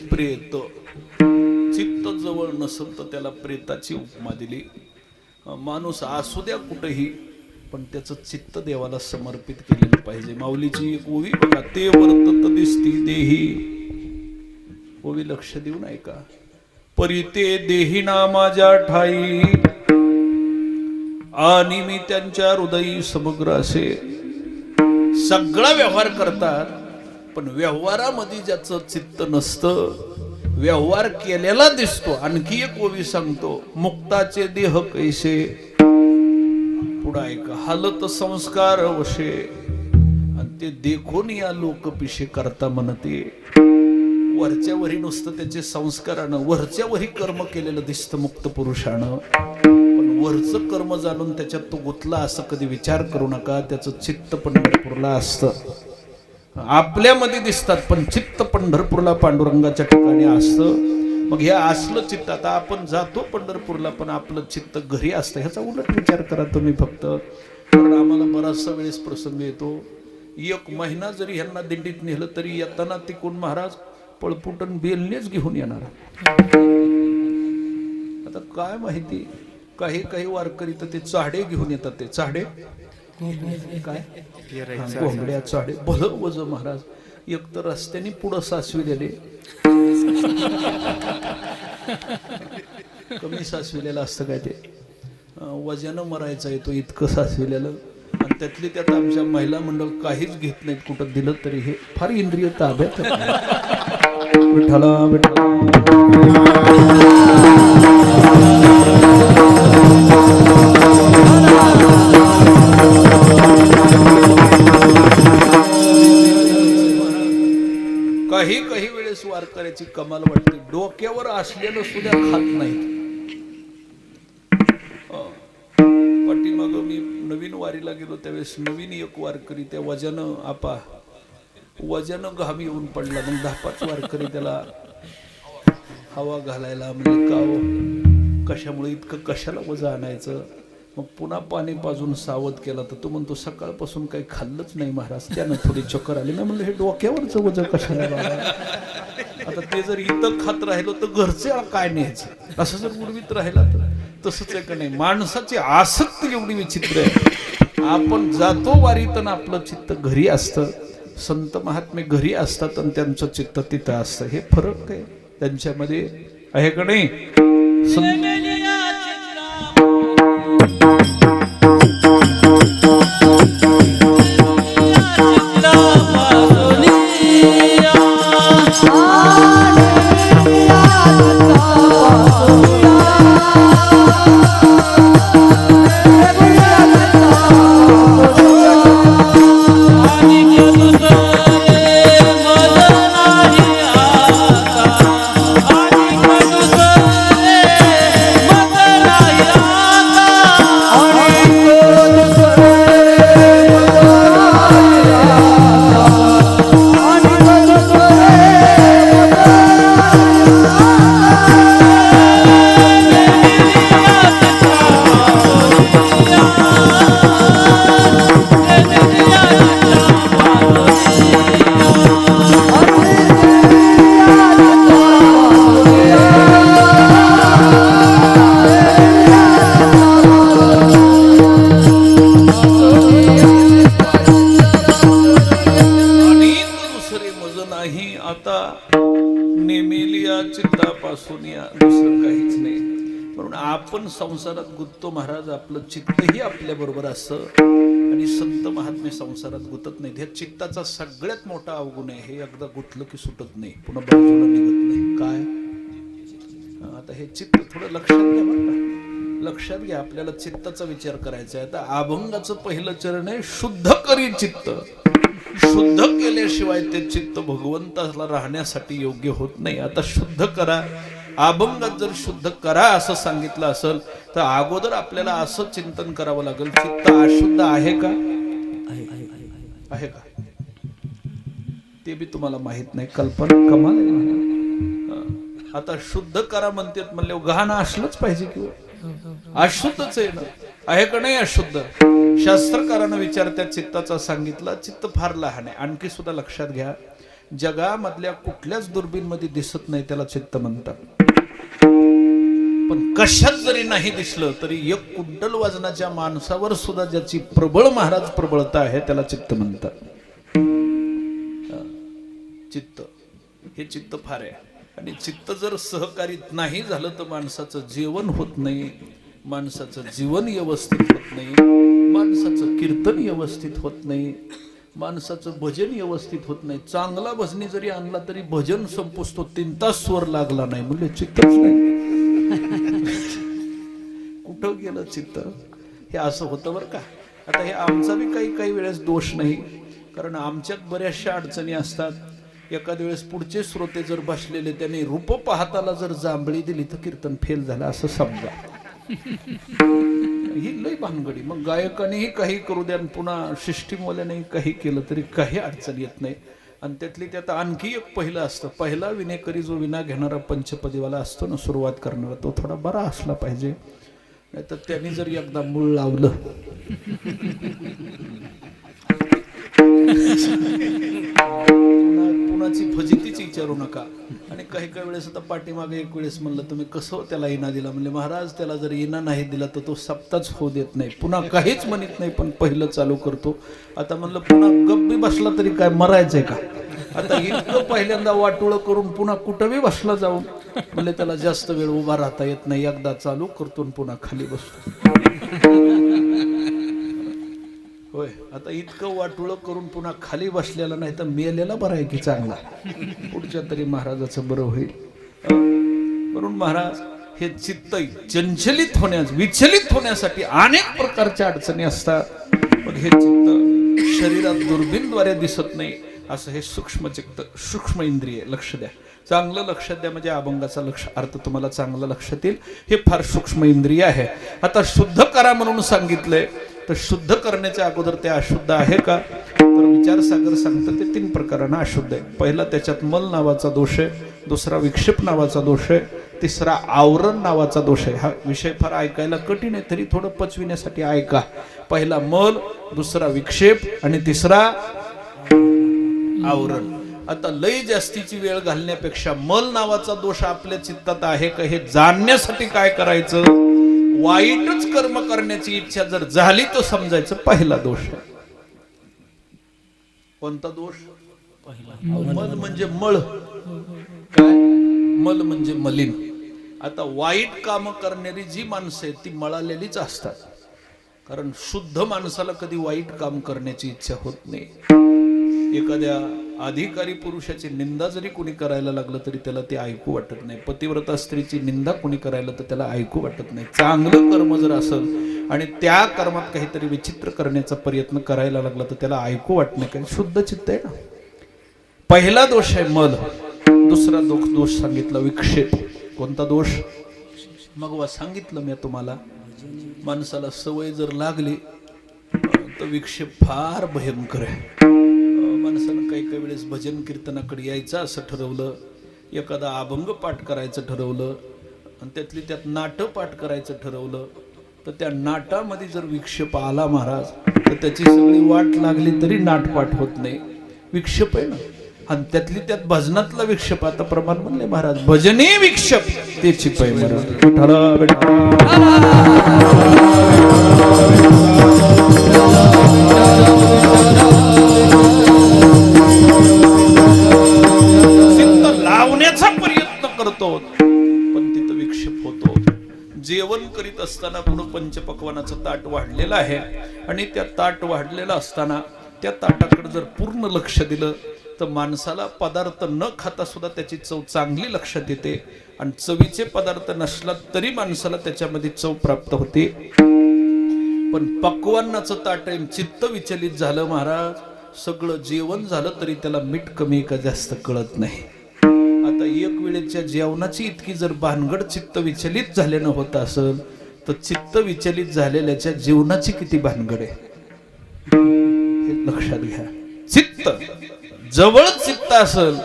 Speaker 1: प्रेत. चित्त जवळ नसेल तर त्याला प्रेताची उपमा दिली. माणूस असू द्या कुठेही, पण त्याचं चित्त देवाला समर्पित केलेलं पाहिजे. माऊलीची एक ओवी बघा, ते वर्तत दिसती देही. ओवी लक्ष देऊन ऐका. परी ते देही ना माझ्या ठाई, आणि मी त्यांच्या हृदयी समग्र असे. सगळा व्यवहार करतात, पण व्यवहारामध्ये ज्याचं चित्त नसतं, व्यवहार केलेला दिसतो. आणखी एक ओवी सांगतो, मुक्ताचे देह कैसे. पुढे ऐका. हालत संस्कार वशे, आणि ते देखून या लोक पिशे करता म्हणते. वरच्या वरी नुसतं त्याचे संस्कारानं, वरच्या वरी कर्म केलेलं दिसतं मुक्त पुरुषानं, पण वरचं कर्म जाणून त्याच्यात तो गुंतला असं कधी विचार करू नका. त्याचं चित्त पंढरपूरला असतं. आपल्यामध्ये दिसतात पण चित्त पंढरपूरला पांडुरंगाच्या ठिकाणी असतं. मग हे असलं चित्त, आता आपण जातो पंढरपूरला पण आपलं चित्त घरी असतं, ह्याचा उलट विचार करा तुम्ही फक्त. कारण आम्हाला बराचसा वेळेस प्रसंग येतो, 1 महिना जरी ह्यांना दिंडीत नेलं तरी येताना तिकडून महाराज पळपुटन बेलनेच घेऊन येणार. आता काय माहिती, काही काही वारकरी तर ते चाडे घेऊन येतात. ते चाडे काय, कोंबड्या चाडे भलं वज महाराज. एक तर रस्त्याने पुढं सासविलेले, कमी सासविलेलं असतं काय ते, वजन मरायचं आहे तो इतकं सासविलेलं. आणि त्यातली त्यात आमच्या महिला मंडळ काहीच घेत नाहीत, कुठं दिलं तरी हे फार इंद्रिय ताब्यात. विठ्ठला विठ्ठला. काही काही वेळेस वारकऱ्याची कमाल वाटते, डोक्यावर असलेलं सुद्धा खात नाहीत. पाठीमाग मी नवीन वारीला गेलो त्यावेळेस नवीन एक वारकरी त्या वजन घाम येऊन पडला. मग 10-5 वारकरी त्याला हवा घालायला म्हणजे का हो, कशामुळे इतकं कशाला वजन आणायचं. मग पुन्हा पाणी पाजून सावध केला तर तो म्हणतो सकाळपासून काही खाल्लंच नाही महाराज, त्यानं थोडी चक्कर आली. मी म्हणलं हे डोक्यावरचं वजन कशाला बाबा? आता ते जर इथं खात राहिलो तर घरचे काय न्यायचं, असं जर उडवीत राहिला तर तसंच आहे का नाही. माणसाची आसक्ती एवढी विचित्र आहे. आपण जातो वारीत आणि आपलं चित्त घरी असतं, संत महात्मे घरी असतात आणि त्यांचं चित्त तिथं असतं. हे फरक आहे त्यांच्यामध्ये, आहे का नाही. आपण संसारात गुंततो महाराज, आपलं चित्तही आपल्या बरोबर असतं आणि संत महात्मे संसारात गुंतत नाहीत. ह्या चित्ताचा सगळ्यात मोठा अवगुण आहे, हे एकदा गुंतलं की सुटत नाही, पुन्हा बाजूला निघत नाही. काय आता हे चित्त थोडं लक्षात घ्या बरं का, लक्षात घ्या. आपल्याला चित्ताचा विचार करायचा आहे. आता अभंगाचं पहिलं चरण आहे शुद्ध करी चित्त. शुद्ध केल्याशिवाय ते चित्त भगवंताला राहण्यासाठी योग्य होत नाही. आता शुद्ध करा, अभंगात जर शुद्ध करा असं सांगितलं असेल तर अगोदर आपल्याला असं चिंतन करावं लागेल, चित्त अशुद्ध आहे का, आहे का ते बी तुम्हाला माहित नाही. कल्पना कमाल आहे. आता शुद्ध करा म्हणतात म्हणले गहाण असलंच पाहिजे किंवा अशुद्धच आहे ना, आहे का नाही अशुद्ध. शास्त्रकारानं विचार त्या चित्ताचा सांगितला. चित्त फार लहान आहे. आणखी सुद्धा लक्षात घ्या, जगामधल्या कुठल्याच दुर्बीणमध्ये दिसत नाही त्याला चित्त म्हणतात. पण कशात जरी नाही दिसलं तरी 1 क्विंटल वजनाच्या माणसावर सुद्धा ज्याची प्रबळ महाराज प्रबळता आहे त्याला चित्त म्हणतात. चित्त हे चित्त फार आहे. आणि चित्त जर सहकारीत नाही झालं तर माणसाचं जेवण होत नाही, माणसाचं जीवन व्यवस्थित होत नाही, माणसाचं कीर्तन व्यवस्थित होत नाही, माणसाचं भजन व्यवस्थित होत नाही. चांगला भजनी जरी आणला तरी भजन संपुसतो 3 तास स्वर लागला नाही म्हणजे चित्तच नाही. कुठं गेलं चित्त, हे असं होतं बरं का. आता हे आमचा बी काही वेळेस दोष नाही, कारण आमच्यात बऱ्याचशा अडचणी असतात. एखाद्या वेळेस पुढचे श्रोते जर बसलेले त्यांनी रूप पाहताला जर जांभळी दिली तर कीर्तन फेल झालं असं समजा. ही लई भानगडी. मग गायकानेही काही करू द्या, पुन्हा सिस्टीमवाल्यानेही काही केलं तरी काही अडचण येत नाही. आणि त्यातली त्यात आणखी एक पहिलं असतं, पहिला विनेकरी जो विना घेणारा पंचपदीवाला असतो ना, सुरुवात करणारा, तो थोडा बरा असला पाहिजे. नाही तर त्यांनी जर एकदा मूळ लावलं पुन्हाची फजितीच विचारू नका. आणि काही वेळेस आता पाठीमागे एक वेळेस म्हणलं तुम्ही कसं त्याला इना दिला, म्हणले महाराज त्याला जर इना नाही दिला तर तो सप्ताच होऊ देत नाही, पुन्हा काहीच म्हणत नाही, पण पहिलं चालू करतो. आता म्हणलं पुन्हा गप्पी बसला तरी काय मरायचंय का. आता इतकं पहिल्यांदा वाटोळं करून पुन्हा कुठं बी बसला जाऊन म्हणजे त्याला जास्त वेळ उभा राहता येत नाही. एकदा चालू करतो पुन्हा खाली बसतो. होय, आता इतकं वाटोळं करून पुन्हा खाली बसलेला नाही तर मेलेला बरं आहे की चांगला, पुढच्या तरी महाराजाचं बरं होईल. म्हणून महाराज हे चित्त चंचलित होण्यास, विचलित होण्यासाठी अनेक प्रकारच्या अडचणी असतात. पण हे चित्त शरीरात दुर्बीणद्वारे दिसत नाही, असं हे सूक्ष्म चित्त, सूक्ष्म इंद्रिय. लक्ष द्या, चांगलं लक्षात द्या, म्हणजे अभंगाचा अर्थ तुम्हाला चांगला लक्षात येईल. हे फार सूक्ष्म इंद्रिय आहे. आता शुद्ध करा म्हणून सांगितलंय, तर शुद्ध करण्याच्या अगोदर ते अशुद्ध आहे का, तर विचारसागर सांगतं ते 3 प्रकारानं अशुद्ध आहे. पहिला त्याच्यात मल नावाचा दोष आहे, दुसरा विक्षेप नावाचा दोष आहे, तिसरा आवरण नावाचा दोष आहे. हा विषय फार ऐकायला कठीण आहे, तरी थोडं पचविण्यासाठी ऐका. पहिला मल, दुसरा विक्षेप आणि तिसरा आवरण. आता लई जास्तीची वेळ घालण्यापेक्षा मल नावाचा दोष आपल्या चित्तात आहे का हे जाणण्यासाठी काय करायचं, वाईटच कर्म करण्याची इच्छा जर झाली तर समजायचं पहिला दोष आहे. कोणता दोष? मल म्हणजे मळ. काय? मल म्हणजे मलिन. आता वाईट काम करणारी जी माणसं आहेत ती मळालेलीच असतात, कारण शुद्ध माणसाला कधी वाईट काम करण्याची इच्छा होत नाही. एखाद्या अधिकारी पुरुषाची निंदा जरी कोणी करायला लागलं तरी त्याला ते ऐकू वाटत नाही. पतिव्रता स्त्रीची निंदा कोणी करायला तर त्याला ऐकू वाटत नाही. चांगलं कर्म जर असेल आणि त्या कर्मात काहीतरी विचित्र करण्याचा प्रयत्न करायला लागला तर त्याला ऐकू वाटत नाही, कारण शुद्ध चित्त आहे ना. पहिला दोष आहे मल. दुसरा दोष सांगितला विक्षेप. कोणता दोष? मग सांगितलं मी तुम्हाला, माणसाला सवय जर लागली तर विक्षेप फार भयंकर आहे. माणसानं काही काही वेळेस भजन कीर्तनाकडे यायचं असं ठरवलं, एखादा अभंग पाठ करायचं ठरवलं आणि त्यातली त्यात नाटं पाठ करायचं ठरवलं, तर त्या नाटामध्ये जर विक्षेप आला महाराज तर त्याची सगळी वाट लागली तरी नाटपाठ होत नाही. विक्षेप आहे ना. आणि त्यातली त्यात भजनातला विक्षेप. आता प्रमाण म्हणले महाराज, भजने विक्षेप ते चिपाई महाराज. लावण्याचा प्रयत्न करतो पण तिथं विक्षेप होतो. जेवण करीत असताना पुढे पंचपक्वानाचं ताट वाढलेलं आहे आणि त्या ताट वाढलेलं असताना त्या ताटाकडे जर पूर्ण लक्ष दिलं तर माणसाला पदार्थ न खाता सुद्धा त्याची चव चांगली लक्षात येते. आणि चवीचे पदार्थ नसला तरी माणसाला त्याच्यामध्ये चव प्राप्त होते. पण पक्वान्नाचं ताट चित्त विचलित झालं महाराज, सगळं जेवण झालं तरी त्याला मीठ कमी का जास्त कळत नाही. आता एक वेळेच्या जेवणाची इतकी जर भानगड चित्त विचलित झाल्यानं होत असेल तर चित्त विचलित झालेल्याच्या जीवनाची किती भानगड आहे हे लक्षात घ्या. चित्त जवळ चित्त असेल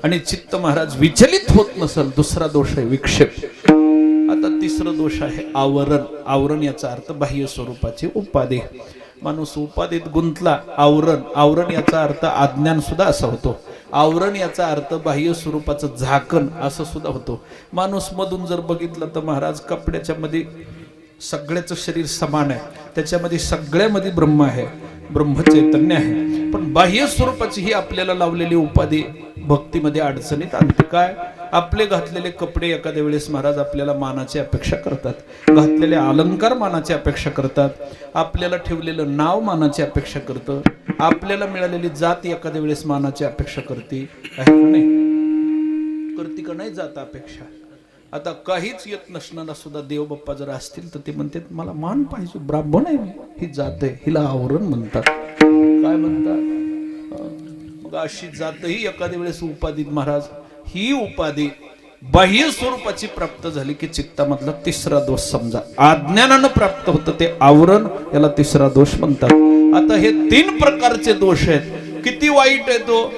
Speaker 1: आणि चित्त महाराज विचलित होत नसेल, दुसरा दोष आहे विक्षेप. आता तिसरं दोष आहे आवरण. आवरण याचा अर्थ बाह्य स्वरूपाची उपाधी. माणूस उपाधीत गुंतला. आवरण याचा अर्थ अज्ञान सुद्धा असा होतो. आवरण याचा अर्थ बाह्य स्वरूपाचं झाकण असं सुद्धा होतो. माणूस मधून जर बघितलं तर महाराज कपड्याच्या मध्ये सगळ्याचं शरीर समान आहे, त्याच्यामध्ये सगळ्यामध्ये ब्रह्म आहे, ब्रह्मचैतन्य आहे. पण बाह्य स्वरूपाची ही आपल्याला लावलेली उपाधी भक्तीमध्ये अडचणीत आणते. काय? आपले घातलेले कपडे एखाद्या वेळेस महाराज आपल्याला मानाची अपेक्षा करतात, घातलेले अलंकार मानाची अपेक्षा करतात, आपल्याला ठेवलेलं नाव मानाची अपेक्षा करतं, आपल्याला मिळालेली जात एखाद्या वेळेस मानाची अपेक्षा करते. करते का नाही जात अपेक्षा? आता काहीच येत नसणारा सुद्धा देव बाप्पा जर असतील तर ते म्हणतात मला मान पाहिजे, ब्राह्मण आहे ही जात आहे, हिला आवरण म्हणतात. काय म्हणतात? मग अशी जातही एखाद्या वेळेस उपाधीत महाराज, ही उपाधी बाह्य स्वरूपाची प्राप्त झाली की चित्तामधला तिसरा दोष समजा अज्ञानानं प्राप्त होतं, ते आवरण, याला तिसरा दोष म्हणतात. आता हे 3 प्रकारचे दोष आहेत. किती वाईट आहे तो?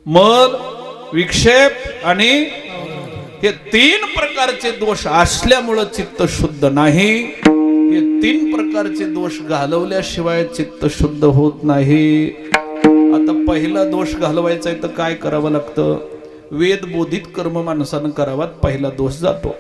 Speaker 1: मल, विक्षेप आणि हे 3 प्रकारचे दोष असल्यामुळं चित्त शुद्ध नाही. हे 3 प्रकारचे दोष घालवल्याशिवाय चित्त शुद्ध होत नाही. आता पहिला दोष घालवायचा आहे तर काय करावं लागतं? वेद बोधित कर्म माणसानं करावात, पहिला दोष जातो.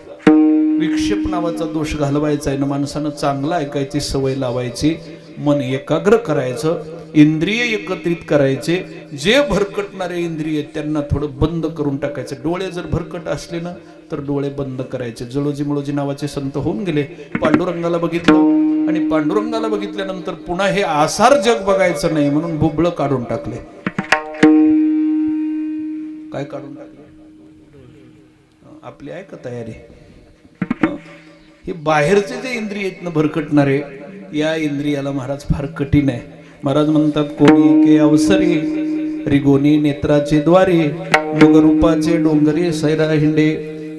Speaker 1: विक्षेप नावाचा दोष घालवायचा आहे ना, माणसानं चांगलं ऐकायची सवय लावायची, मन एकाग्र करायचं, इंद्रिय एकत्रित करायचे. जे भरकटणारे इंद्रिय त्यांना थोडं बंद करून टाकायचं. डोळे जर भरकट असले ना तर डोळे बंद करायचे. जळोजी मळोजी नावाचे संत होऊन गेले, पांडुरंगाला बघितलं आणि पांडुरंगाला बघितल्यानंतर पुन्हा हे आसार जग बघायचं नाही म्हणून बुबळ काढून टाकले. काय काढून टाकले? आपली आहे का तयारी? हे बाहेरचे जे इंद्रिय आहेत ना भरकटणारे, या इंद्रियाला महाराज फार कठीण आहे. महाराज म्हणतात कोणी के अवसरी रिगोनी नेत्राचे द्वारे मग रूपाचे डोंगरे सैरा हिंडे.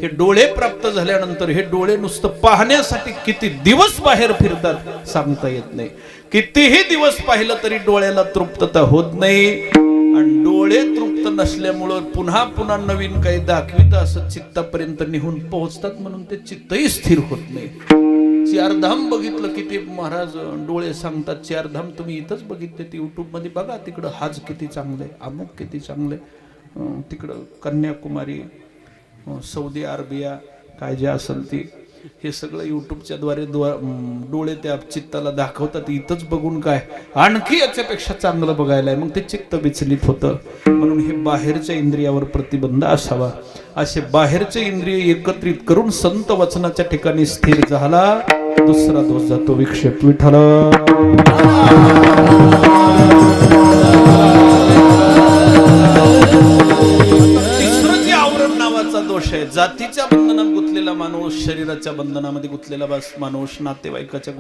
Speaker 1: हे डोळे प्राप्त झाल्यानंतर हे डोळे नुसतं पाहण्यासाठी किती दिवस बाहेर फिरतात सांगता येत नाही. कितीही दिवस पाहिलं तरी डोळ्याला तृप्तता होत नाही. आणि डोळे तृप्त नसल्यामुळं पुन्हा पुन्हा नवीन काही दाखवित असं चित्तापर्यंत निहून पोहोचतात, म्हणून ते चित्तही स्थिर होत नाही. चारधाम बघितलं की ते महाराज डोळे सांगतात, चारधाम तुम्ही इथंच बघितले, ते युट्यूब मध्ये बघा, तिकडं हाज किती चांगले, अमुक किती चांगले, तिकडं कन्याकुमारी, सौदी अरेबिया, काय जे असेल ती, हे सगळं युट्यूबच्या द्वारे डोळे त्या चित्ताला दाखवतात. इथंच बघून काय, आणखी याच्यापेक्षा चांगलं बघायला आहे, मग ते चित्त विचलित होतं. म्हणून हे बाहेरच्या इंद्रियावर प्रतिबंध असावा. असे बाहेरचे इंद्रिय एकत्रित करून संत वचनाच्या ठिकाणी स्थिर झाला, दुसरा दोष जातो विक्षेप. विठ्ठल दोष आहे. जातीच्या बंधनात गुंतलेला माणूस, शरीराच्या बंधनामध्ये गुंतलेला माणूस, नातेवाईकाच्या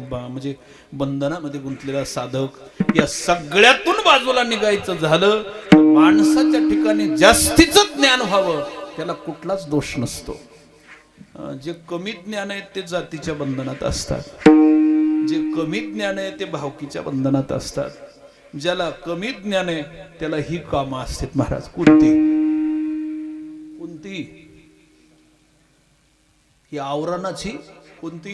Speaker 1: म्हणजे बंधनामध्ये गुंतलेला साधक, या सगळ्यातून बाजूला निघायचं झालं, माणसाच्या ठिकाणी जास्तीच ज्ञान व्हावं, त्याला कुठलाच दोष नसतो. जे कमी ज्ञान आहे ते जातीच्या बंधनात असतात, जे कमी ज्ञान आहे ते भावकीच्या बंधनात असतात. ज्याला कमी ज्ञान आहे त्याला ही कामं असतात महाराज. कोणती ही आवरणाची, कोणती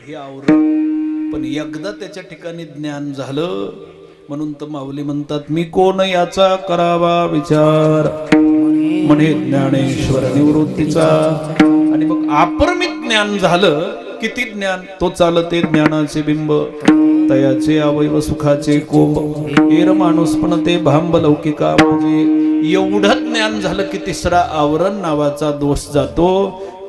Speaker 1: ही आवरण. पण एकदा त्याच्या ठिकाणी ज्ञान झालं, म्हणून तर माऊली म्हणतात, मी कोण याचा करावा विचार, म्हणे ज्ञानेश्वर निवृत्तीचा. आणि मग अपरमित ज्ञान झालं. किती ज्ञान? तो चालते ज्ञानाचे बिंब, तयाचे अवयव सुखाचे कोंब, हेर माणूस पण ते भांब लौकिका म्हणजे. एवढं ज्ञान झालं की तिसरा आवरण नावाचा दोष जातो.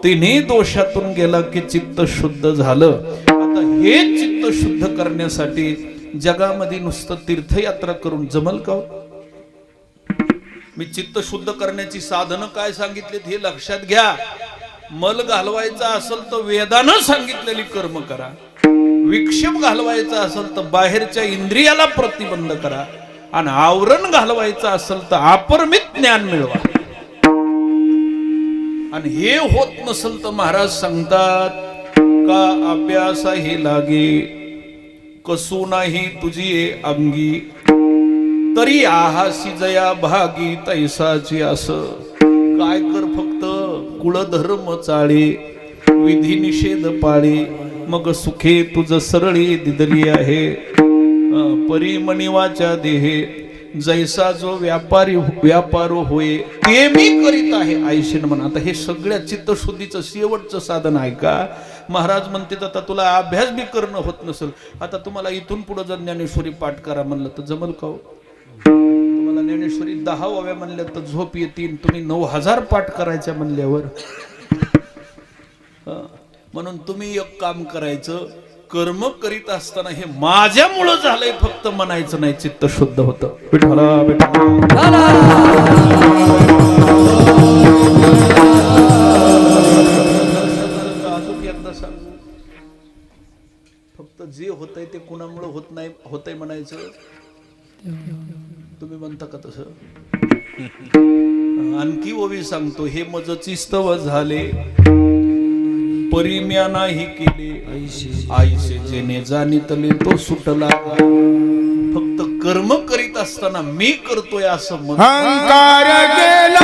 Speaker 1: तिन्ही दोषातून गेला की चित्त शुद्ध झालं. आता हे चित्त शुद्ध करण्यासाठी जगामध्ये नुसतं तीर्थयात्रा करून जमल का? मी चित्त शुद्ध करण्याची साधनं काय सांगितलीत हे लक्षात घ्या. मल घालवायचा असेल तर वेदानं सांगितलेली कर्म करा, विक्षेप घालवायचा असेल तर बाहेरच्या इंद्रियाला प्रतिबंध करा, आणि आवरण घालवायचं असेल तर अपरमित ज्ञान मिळवा. आणि हे होत नसेल तर महाराज सांगतात का अभ्यास हे लागे, कसू नाही तुझी अंगी, तरी आहासी जया भागी तैसाची. असं काय कर, फक्त कुळधर्म चाळे, विधी निषेध पाळे, मग सुखे तुझ सरळी दिदली आहे. परिमणिवाच्या देहे, जैसा जो व्यापारो होय, ते मी करीत आहे आयशीन म्हण. आता हे सगळ्या चित्तशुद्धीचं शेवटचं साधन आहे का? महाराज म्हणते, आता तुला अभ्यास बी करणं होत नसेल, आता तुम्हाला इथून पुढे जर ज्ञानेश्वरी पाठ करा म्हणलं तर जमल का? तुम्हाला ज्ञानेश्वरी 10 ओव्या म्हणल्या तर झोप येतील. तुम्ही 9000 पाठ करायच्या म्हणल्यावर. म्हणून तुम्ही एक काम करायचं, कर्म करीत असताना हे माझ्यामुळं झालंय फक्त म्हणायचं नाही, चित्त शुद्ध होतं. विठ्ठला अजून एकदा सांगू, फक्त जे होतंय ते कुणामुळं होत नाही, होतंय म्हणायचं. तुम्ही म्हणता का तसं? आणखी ओवी सांगतो, हे मजची स्तव झाले, परिम्या नाही केले, आईसे जेने जाणितले तो सुटला. फक्त कर्म करीत असताना मी करतोय असं म्हणून
Speaker 3: अहंकार गेला,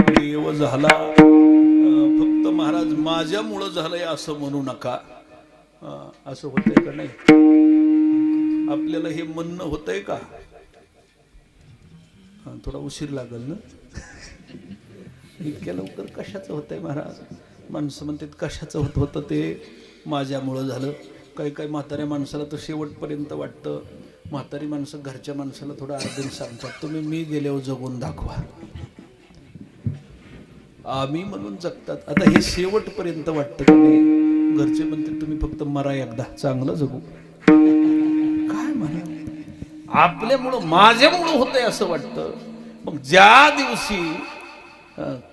Speaker 1: देव झाला. फक्त महाराज माझ्यामुळं झालंय असं म्हणू नका. असं होतंय का नाही? आपल्याला हे म्हणणं होतंय का? थोडा उशीर लागल ना. इतक्या लवकर कशाचं होतंय महाराज? माणसं म्हणतात कशाचं होतं ते माझ्यामुळं झालं. काही म्हाताऱ्या माणसाला तर शेवटपर्यंत वाटतं. म्हातारी माणसं घरच्या माणसाला थोडं अर्धून सांगतात, तुम्ही मी गेल्यावर जगून दाखवा. आम्ही म्हणून जगतात. आता हे शेवटपर्यंत वाटतं की नाही? घरचे म्हणते तुम्ही फक्त मरा एकदा, चांगलं जगू. काय म्हणा, आपल्यामुळं माझ्यामुळं होतंय असं वाटतं. मग ज्या दिवशी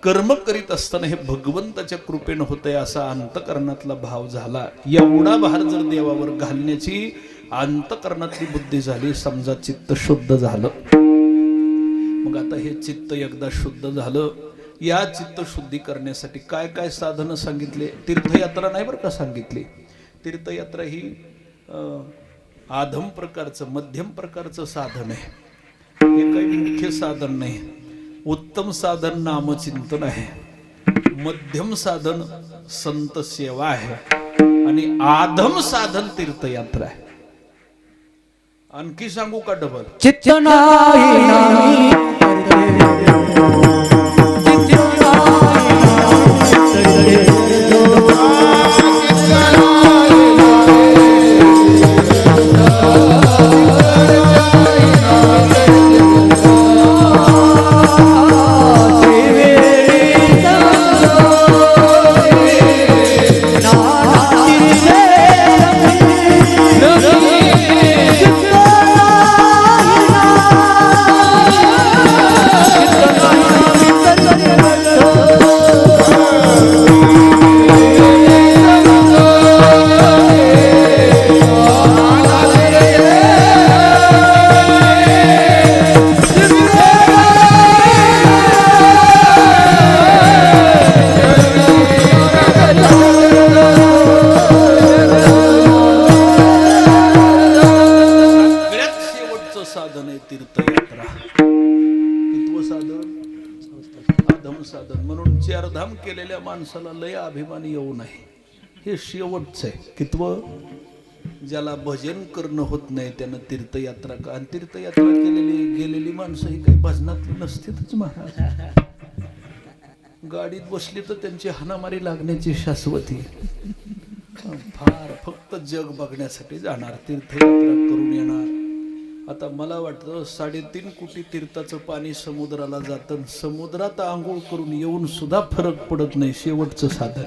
Speaker 1: कर्म करीत असताना हे भगवंताच्या कृपेनं होतंय असा अंतकरणातला भाव झाला. एवढा भार जर देवावर घालण्याची अंतकरणातली बुद्धी झाली, समजा चित्त शुद्ध झालं. मग आता हे चित्त एकदा शुद्ध झालं, या चित्त शुद्धी करण्यासाठी काय काय साधनं सांगितले. तीर्थयात्रा नाही बरं का सांगितली. तीर्थयात्रा ही आधम प्रकारचं मध्यम प्रकारचं साधन आहे. हे काही मुख्य साधन नाही. उत्तम साधन नामचिंतन आहे, मध्यम साधन संत सेवा आहे आणि आधम साधन तीर्थयात्रा आहे. आणखी सांगू का डबल?
Speaker 3: चित्त नाही
Speaker 1: साधन आहे तीर्थयात्रा. कितवं साधन? आधम साधन. म्हणून चारधाम केलेल्या माणसाला लय अभिमान येऊ नये. हे शेवटच आहे. कितवं? ज्याला भजन करणं होत नाही त्यानं तीर्थयात्रा का. आणि तीर्थयात्रा गेलेली माणसं ही काही भजनातली नसतीच महाराज. गाडीत बसली तर त्यांची हाणामारी लागण्याची शाश्वती. फार फक्त जग बघण्यासाठी जाणार, तीर्थयात्रा करून येणार. आता मला वाटतं 3.5 कोटी तीर्थाचं पाणी समुद्राला जातं. समुद्रात आंघोळ करून येऊन सुद्धा फरक पडत नाही. शेवटचं साधन.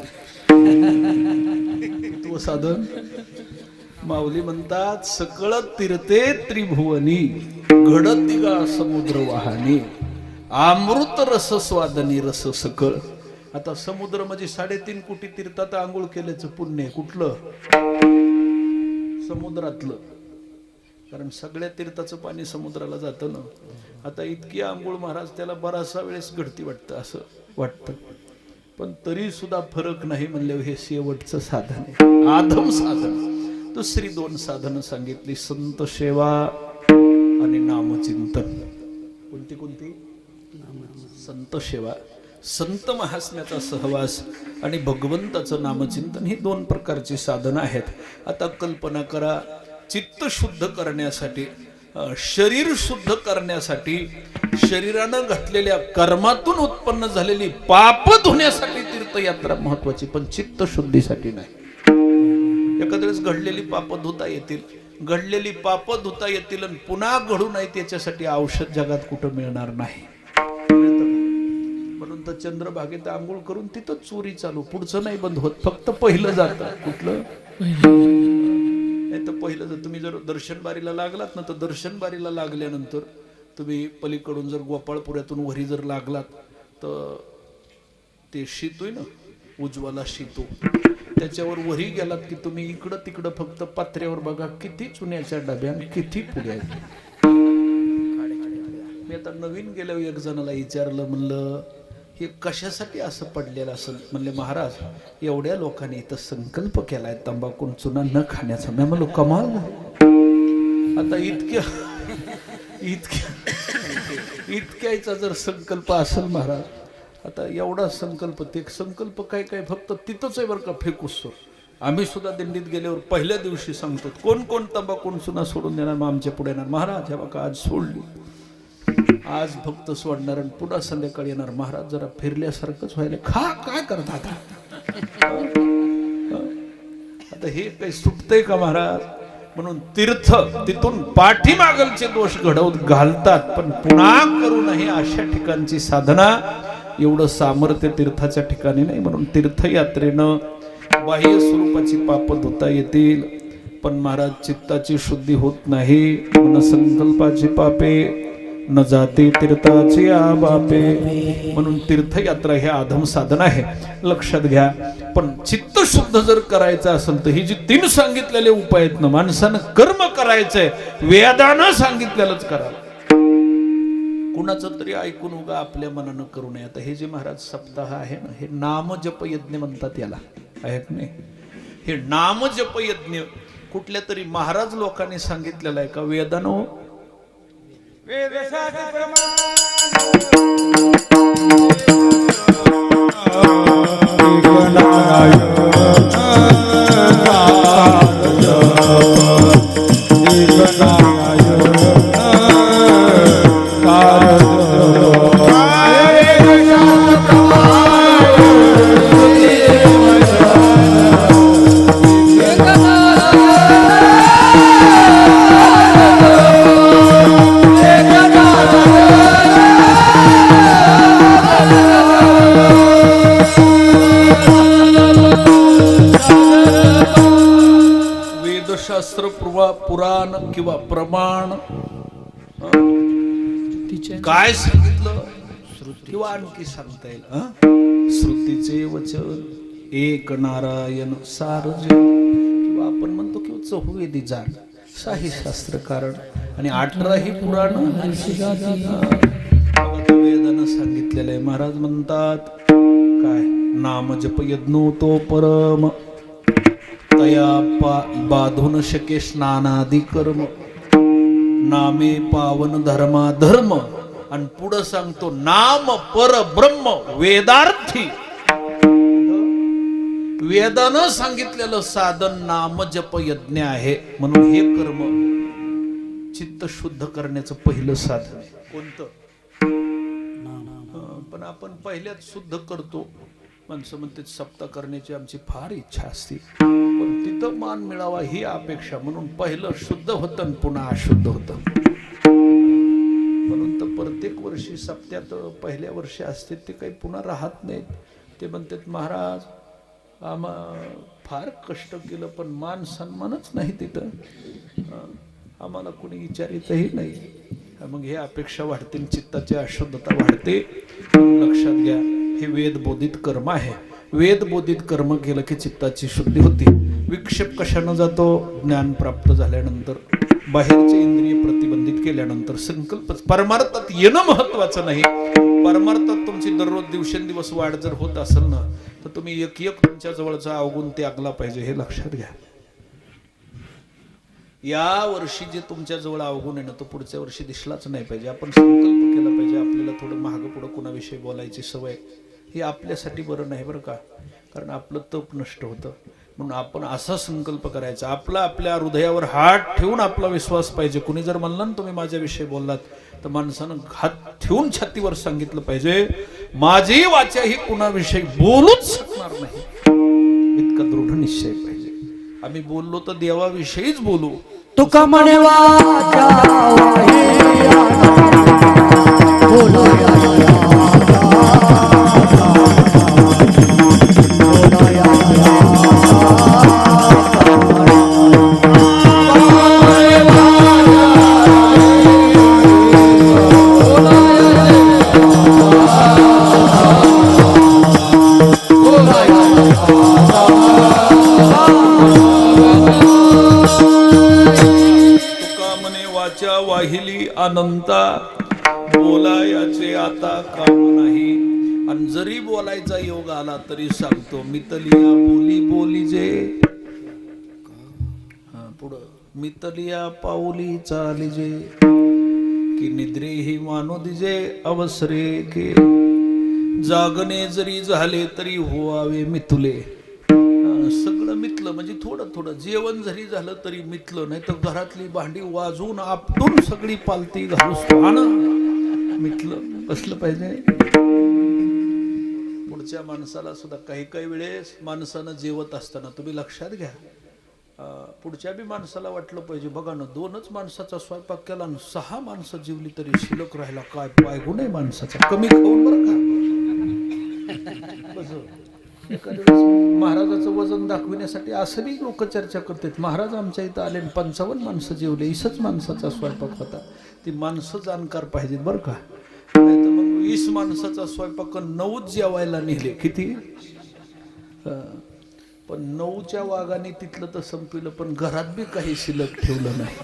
Speaker 1: तो साधन माऊली म्हणतात, सकळ तीर्थे त्रिभुवनी घडतिगा समुद्र वाहनी अमृत रस स्वादनी रस सकळ. आता समुद्र म्हणजे 3.5 कोटी तीर्थात आंघोळ केल्याचं पुण्य. कुठलं? समुद्रातलं. कारण सगळ्या तीर्थाचं पाणी समुद्राला जातं ना. आता इतकी आंघोळ महाराज त्याला बराचसा वेळेस घडती वाटतं, असं वाटतं. पण तरी सुद्धा फरक नाही म्हणल्यावर हे शेवटचं साधन आहे, आधम साधन. दुसरी 2 साधनं सांगितली, संत सेवा आणि नामचिंतन. कोणती कोणती? संत सेवा, संत महात्म्याचा सहवास आणि भगवंताचं नामचिंतन ही 2 प्रकारची साधनं आहेत. आता कल्पना करा, चित्त शुद्ध करण्यासाठी, शरीर शुद्ध करण्यासाठी, शरीरानं घातलेल्या कर्मातून उत्पन्न झालेली पाप धुण्यासाठी तीर्थयात्रा महत्वाची, पण चित्त शुद्धीसाठी नाही. एखाद्या वेळेस घडलेली पाप धुता येतील, घडलेली पाप धुता येतील आणि पुन्हा घडू नाही त्याच्यासाठी औषध जगात कुठं मिळणार नाही. म्हणून तर चंद्रभागेत आंघोळ करून तिथं चोरी चालू, पुढचं नाही बंद होत, फक्त पहिलं जातं. कुठलं? नाही तर पहिलं जर तुम्ही जर दर्शनबारीला लागलात ना, तर दर्शनबारीला लागल्यानंतर तुम्ही पलीकडून जर गोपाळपुऱ्यातून वरी जर लागलात तर ते शितू आहे ना, उज्ज्वला शितू, त्याच्यावर वरी गेलात की तुम्ही इकडं तिकडं फक्त पात्र्यावर बघा किती चुन्याच्या डब्या, किती पुड्या आहेत. मी आता नवीन गेल्यावर एक जणाला विचारलं, म्हणलं हे कशासाठी असं पडलेलं असेल? म्हणले महाराज एवढ्या लोकांनी इथं संकल्प केलाय तंबाखू चुना न खाण्याचा. मी म्हणलो कमाल. आता इतक्याचा जर संकल्प असेल महाराज, आता एवढा संकल्प, ते संकल्प काय काय फक्त तिथंच आहे बरं का, फेकूस. आम्ही सुद्धा दिंडीत गेल्यावर पहिल्या दिवशी सांगतो, कोण कोण तंबाखू चुना सोडून देणार? मग आमच्या पुढे येणार, महाराज हे बघा आज सोडली, आज भक्त सोडणार आणि पुन्हा संध्याकाळी येणार. महाराज जरा फिरल्यासारखंच व्हायला, खा काय करता आता हे काही सुटतंय का महाराज? म्हणून तीर्थ तिथून पाठीमागलचे दोष घडवून घालतात, पण पुन्हा करू नये अशा ठिकाणची साधना. एवढं सामर्थ्य तीर्थाच्या ठिकाणी नाही. म्हणून तीर्थयात्रेनं बाह्य स्वरूपाची पाप धुता येतील, पण महाराज चित्ताची शुद्धी होत नाही. मन संकल्पाची पापे, न जाते तीर्थाचे बापे. म्हणून तीर्थयात्रा हे आधम साधन आहे, लक्षात घ्या. पण चित्त शुद्ध जर करायचं असेल तर ही जी 3 सांगितलेले उपाय आहेत ना, माणसानं कर्म करायचंय, वेदानं सांगितलेलंच करावं. कुणाचं तरी ऐकून उगा आपल्या मनानं करू नये. आता हे जे महाराज सप्ताह आहे ना, हे नामजप यज्ञ म्हणतात याला, आहे की नाही? हे नामजप यज्ञ कुठल्या तरी महाराज लोकांनी सांगितलेलं आहे का? वेदानं शास्त्र पुराण किंवा प्रमाण काय सांगितलं किंवा आणखी सांगता येईल? श्रुतीचे वचन, एक नारायण सारज, किंवा आपण म्हणतो किंवा चहुवेदी जाण, साही शास्त्र कारण, आणि 18ही पुराण वेदानं सांगितलेलं आहे. महाराज म्हणतात काय? नाम जप यज्ञो तो परम, तया बाधू न शके स्नानादी कर्म, नामे पावन धर्मा धर्म. आणि पुढं सांगतो नाम पर ब्रह्म वेदार्थी. वेदानं सांगितलेलं साधन नाम जप यज्ञ आहे. म्हणून हे कर्म चित्त शुद्ध करण्याचं पहिलं साधन आहे. कोणतं? पण आपण पहिल्यात शुद्ध करतो. माणसं म्हणते सप्ताह करण्याची आमची फार इच्छा असते, पण तिथं मान मिळावा ही अपेक्षा, म्हणून पहिलं शुद्ध होतं आणि पुन्हा अशुद्ध होतं. म्हणून तर प्रत्येक वर्षी सप्त्यात पहिल्या वर्षी असते ते काही पुन्हा राहत नाहीत. ते म्हणतात महाराज आम्हा फार कष्ट केलं पण मान सन्मानच नाही तिथं, आम्हाला कोणी विचारितही नाही. मग हे अपेक्षा वाढते, चित्ताची अशुद्धता वाढते. लक्षात घ्या, हे वेद बोधित कर्म आहे. वेद बोधित कर्म केलं की चित्ताची शुद्धी होती. विक्षेप कशानं जातो? ज्ञान प्राप्त झाल्यानंतर, बाहेरचे इंद्रिय प्रतिबंधित केल्यानंतर. संकल्प परमार्थात येणं महत्वाचं नाही. परमार्थात तुमची दररोज दिवसेंदिवस वाढ जर होत असेल ना, तर तुम्ही एक तुमच्या जवळचा अवगुण त्यागला पाहिजे, हे लक्षात घ्या. या वर्षी जे तुमच्या जवळ अवगुण आहे ना, तो पुढच्या वर्षी दिसलाच नाही पाहिजे. आपण संकल्प केला पाहिजे. आपल्याला थोडं महाग पुढं कोणाविषयी बोलायची सवय ही आपल्यासाठी बरं नाही बरं का, कारण आपलं तप नष्ट होतं. म्हणून आपण असा संकल्प करायचा, आपल्या हृदयावर हात ठेवून आपला विश्वास पाहिजे. कुणी जर म्हणलं ना तुम्ही माझ्याविषयी बोललात, तर माणसानं हात ठेवून छातीवर सांगितलं पाहिजे, माझी वाचा ही कुणाविषयी बोलूच शकणार नाही, इतका दृढ निश्चय पाहिजे. आम्ही बोललो तर देवाविषयीच बोलू.
Speaker 3: तुका म्हणे वाचा
Speaker 1: वाहिली अनंता, बोलायचे आता काम नाही. आणि जरी बोलायचा योग आला तरी सांगतो, मितलिया बोली बोली जे, पुढं मितलिया पाऊली चाली जे, की निद्रे ही मानो दिजे अवसरे के, जागणे जरी झाले तरी होवावे मितुले. सगळं मितलं म्हणजे थोडं थोडं जेवण जरी झालं तरी मितलं, नाही तर घरातली भांडी वाजून आपटून सगळी पालती घालूस मितलं असलं पाहिजे. पुढच्या माणसाला सुद्धा काही वेळेस माणसानं जेवत असताना तुम्ही लक्षात घ्या, पुढच्या बी माणसाला वाटलं पाहिजे, बघा ना 2च माणसाचा स्वयंपाक केला आणि 6 माणसं जेवली तरी शिल्लक राहिला, काय पायगुण आहे माणसाचा, कमी खाऊन बरं का. एखाद्या वेळेस महाराजाचं वजन दाखविण्यासाठी असं बी लोक चर्चा करतात, महाराज आमच्या इथं आले 55 माणसं जेवले, 20 माणसाचा स्वयंपाक होता. ती माणसं जाणकार पाहिजेत बरं का, नाही तर मग 20 माणसाचा स्वयंपाक 9 जेवायला नेले किती. पण 9च्या वाघाने तिथलं तर संपलं, पण घरात बी काही शिल्लक ठेवलं नाही.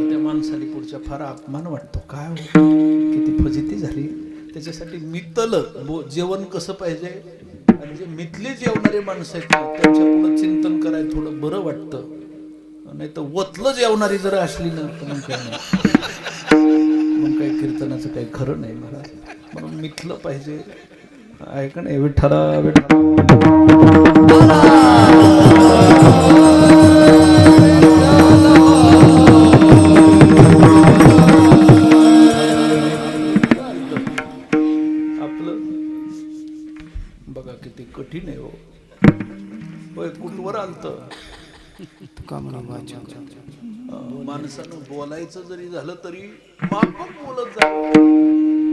Speaker 1: त्या माणसाने पुढच्या फार अपमान वाटतो, काय किती फजिती झाली. त्याच्यासाठी मितलं जेवण कसं पाहिजे, आणि जे मितले जेवणारे माणसं आहेत त्यांच्या पुढे चिंतन करायला थोडं बरं वाटतं. नाही तर वतलं जेवणारी जर असली ना तर मग काय नाही, मग काही कीर्तनाचं काही खरं नाही महाराज. म्हणून मितलं पाहिजे, आहे का नाही. विठ्ठला आपलं बघा किती कठीण आहे हो. होय कुठवर आलत माणसानं बोलायचं जरी झालं तरी माफक बोलत जा.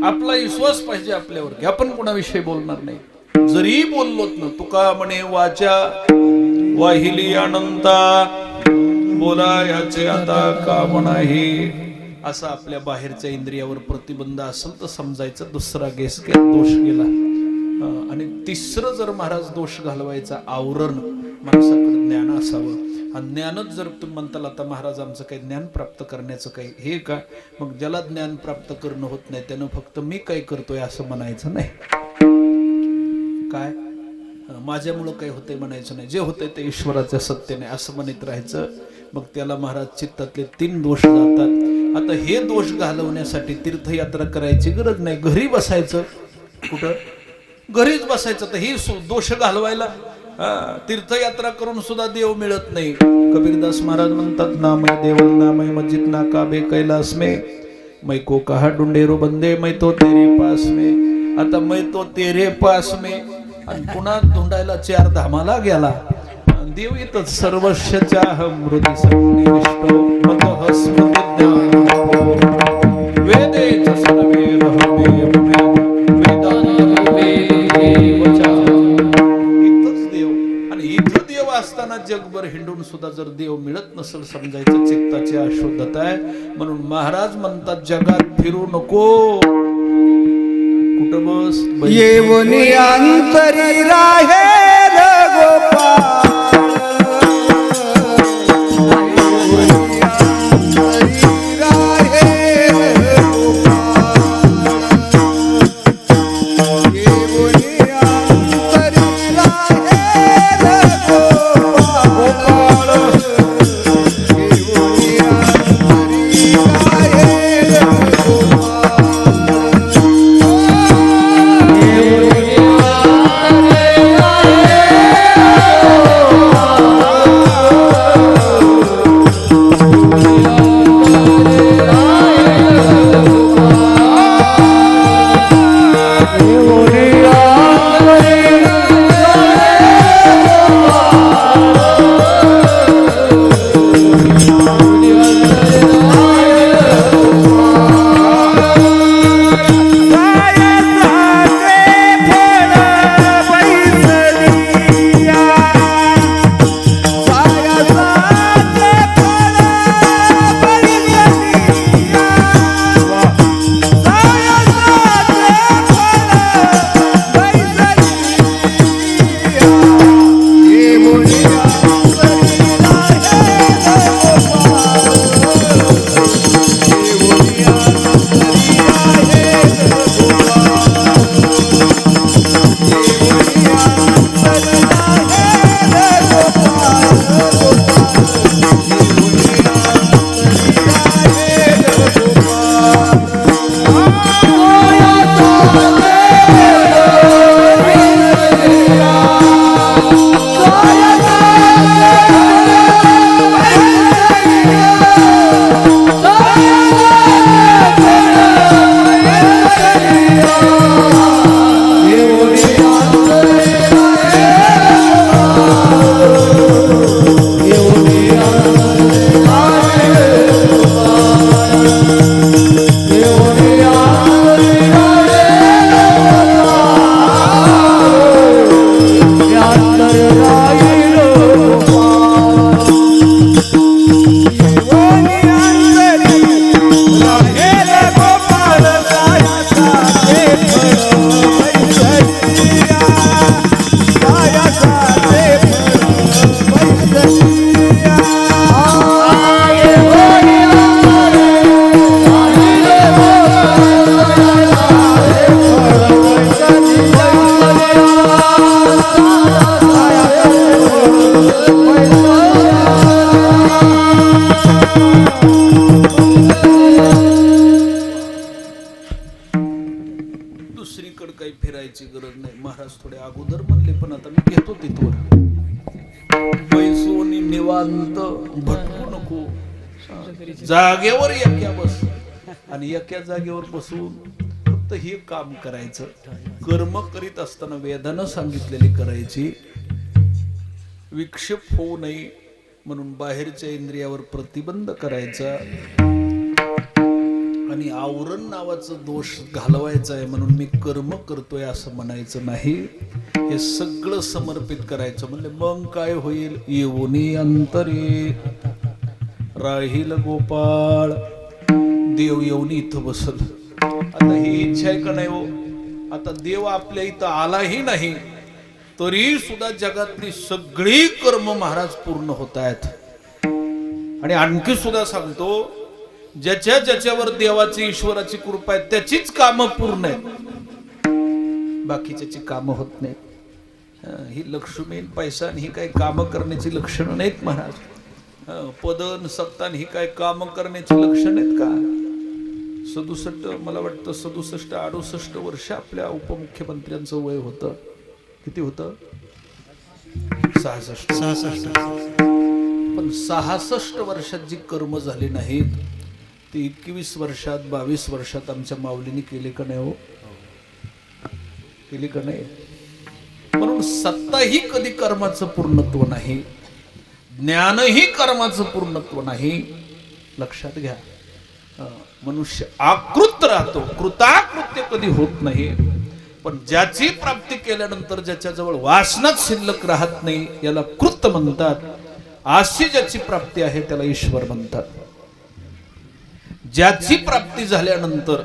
Speaker 1: आपला विश्वास पाहिजे आपल्यावर की आपण कोणाविषयी बोलणार नाही. जरी बोललोत ना, तुका म्हणे वाचा वाहिली अनंता, बोलायाचे आता काम नाही. असं आपल्या बाहेरच्या इंद्रियावर प्रतिबंध असेल तर समजायचं दुसरा दोष गेला. आणि तिसरं जर महाराज दोष घालवायचा आवरण, माणसाकडे ज्ञान असावं. आणि ज्ञानच जर तुम्ही म्हणताल आता महाराज आमचं काही ज्ञान प्राप्त करण्याचं काही हे का, मग ज्याला ज्ञान प्राप्त करणं होत नाही त्यानं फक्त मी काय करतोय असं म्हणायचं नाही. काय माझ्यामुळं काही होतंय म्हणायचं नाही, जे होतंय ते ईश्वराच्या सत्तेने असं म्हणत राहायचं. मग त्याला महाराज चित्तातले 3 दोष जातात. आता हे दोष घालवण्यासाठी तीर्थयात्रा करायची गरज नाही, घरी बसायचं. कुठं घरीच बसायचं. तर ही दोष घालवायला तीर्थयात्रा करून सुद्धा देव मिळत नाही. कबीरदास महाराज म्हणतात, नामय देवल नामय मस्जिद ना काबे कैलास में, मै को कहा ढूंढेरो बंदे मै तो तेरे पास में. आता मै तो तेरे पास में आणि पुन्हा ढूंढायला 4 धामाला गेला. देव येतच सर्वस्यच्या हृदय सन्निविष्टो मतः स्मृती वेदेच सर्वे रहमे असताना जगभर हिंडून सुद्धा जर देव मिळत नसेल समजायचं चित्ताची अशुद्धता आहे. म्हणून महाराज म्हणतात जगात फिरू नको, कुठं बस
Speaker 3: येवनी अंतरी राहेल गोपाळ.
Speaker 1: पण आता मी घेतो तिथवर. पैसोनी निवांत भटकू नको, जागेवर एक्या बस आणि एका जागेवर बसून फक्त हे काम करायचं. कर्म करीत असताना वेदानं सांगितलेली करायची. विक्षेप होऊ नये म्हणून बाहेरच्या इंद्रियावर प्रतिबंध करायचा आणि आवरण नावाचं दोष घालवायचा आहे म्हणून मी कर्म करतोय असं म्हणायचं नाही. हे सगळं समर्पित करायचं. म्हणजे मग काय होईल? येऊनी अंतरे राहील गोपाळ, देव येऊन इथं बसल. आता ही इच्छा आहे का नाही हो? आता देव आपल्या इथं आलाही नाही तरी सुद्धा जगातली सगळी कर्म महाराज पूर्ण होत आहेत. आणि आणखी सुद्धा सांगतो, ज्याच्या ज्याच्यावर देवाची ईश्वराची कृपा आहे त्याचीच कामं पूर्ण आहेत, बाकीच्याची कामं होत नाहीत. ही लक्ष्मी पैसा ही काही कामं करण्याची लक्षणं नाहीत महाराज. पदन सत्तान ही काय कामं करण्याची लक्षणं आहेत का? 67 मला वाटतं 67-68 वर्ष आपल्या उपमुख्यमंत्र्यांचं वय होतं. किती होतं? 66. पण 66 वर्षात जी कर्म झाली नाहीत ती 21 वर्षात 22 वर्षात आमच्या माऊलीने केले का नाही हो? केली का नाही? म्हणून सत्ता ही कधी कर्माचं पूर्णत्व नाही, ज्ञानही कर्माचं पूर्णत्व नाही. लक्षात घ्या. मनुष्य आकृत राहतो, कृताकृत्य कधी होत नाही. पण ज्याची प्राप्ती केल्यानंतर ज्याच्याजवळ वासनाच शिल्लक राहत नाही याला कृत म्हणतात. अशी ज्याची प्राप्ती आहे त्याला ईश्वर म्हणतात. ज्याची प्राप्ती झाल्यानंतर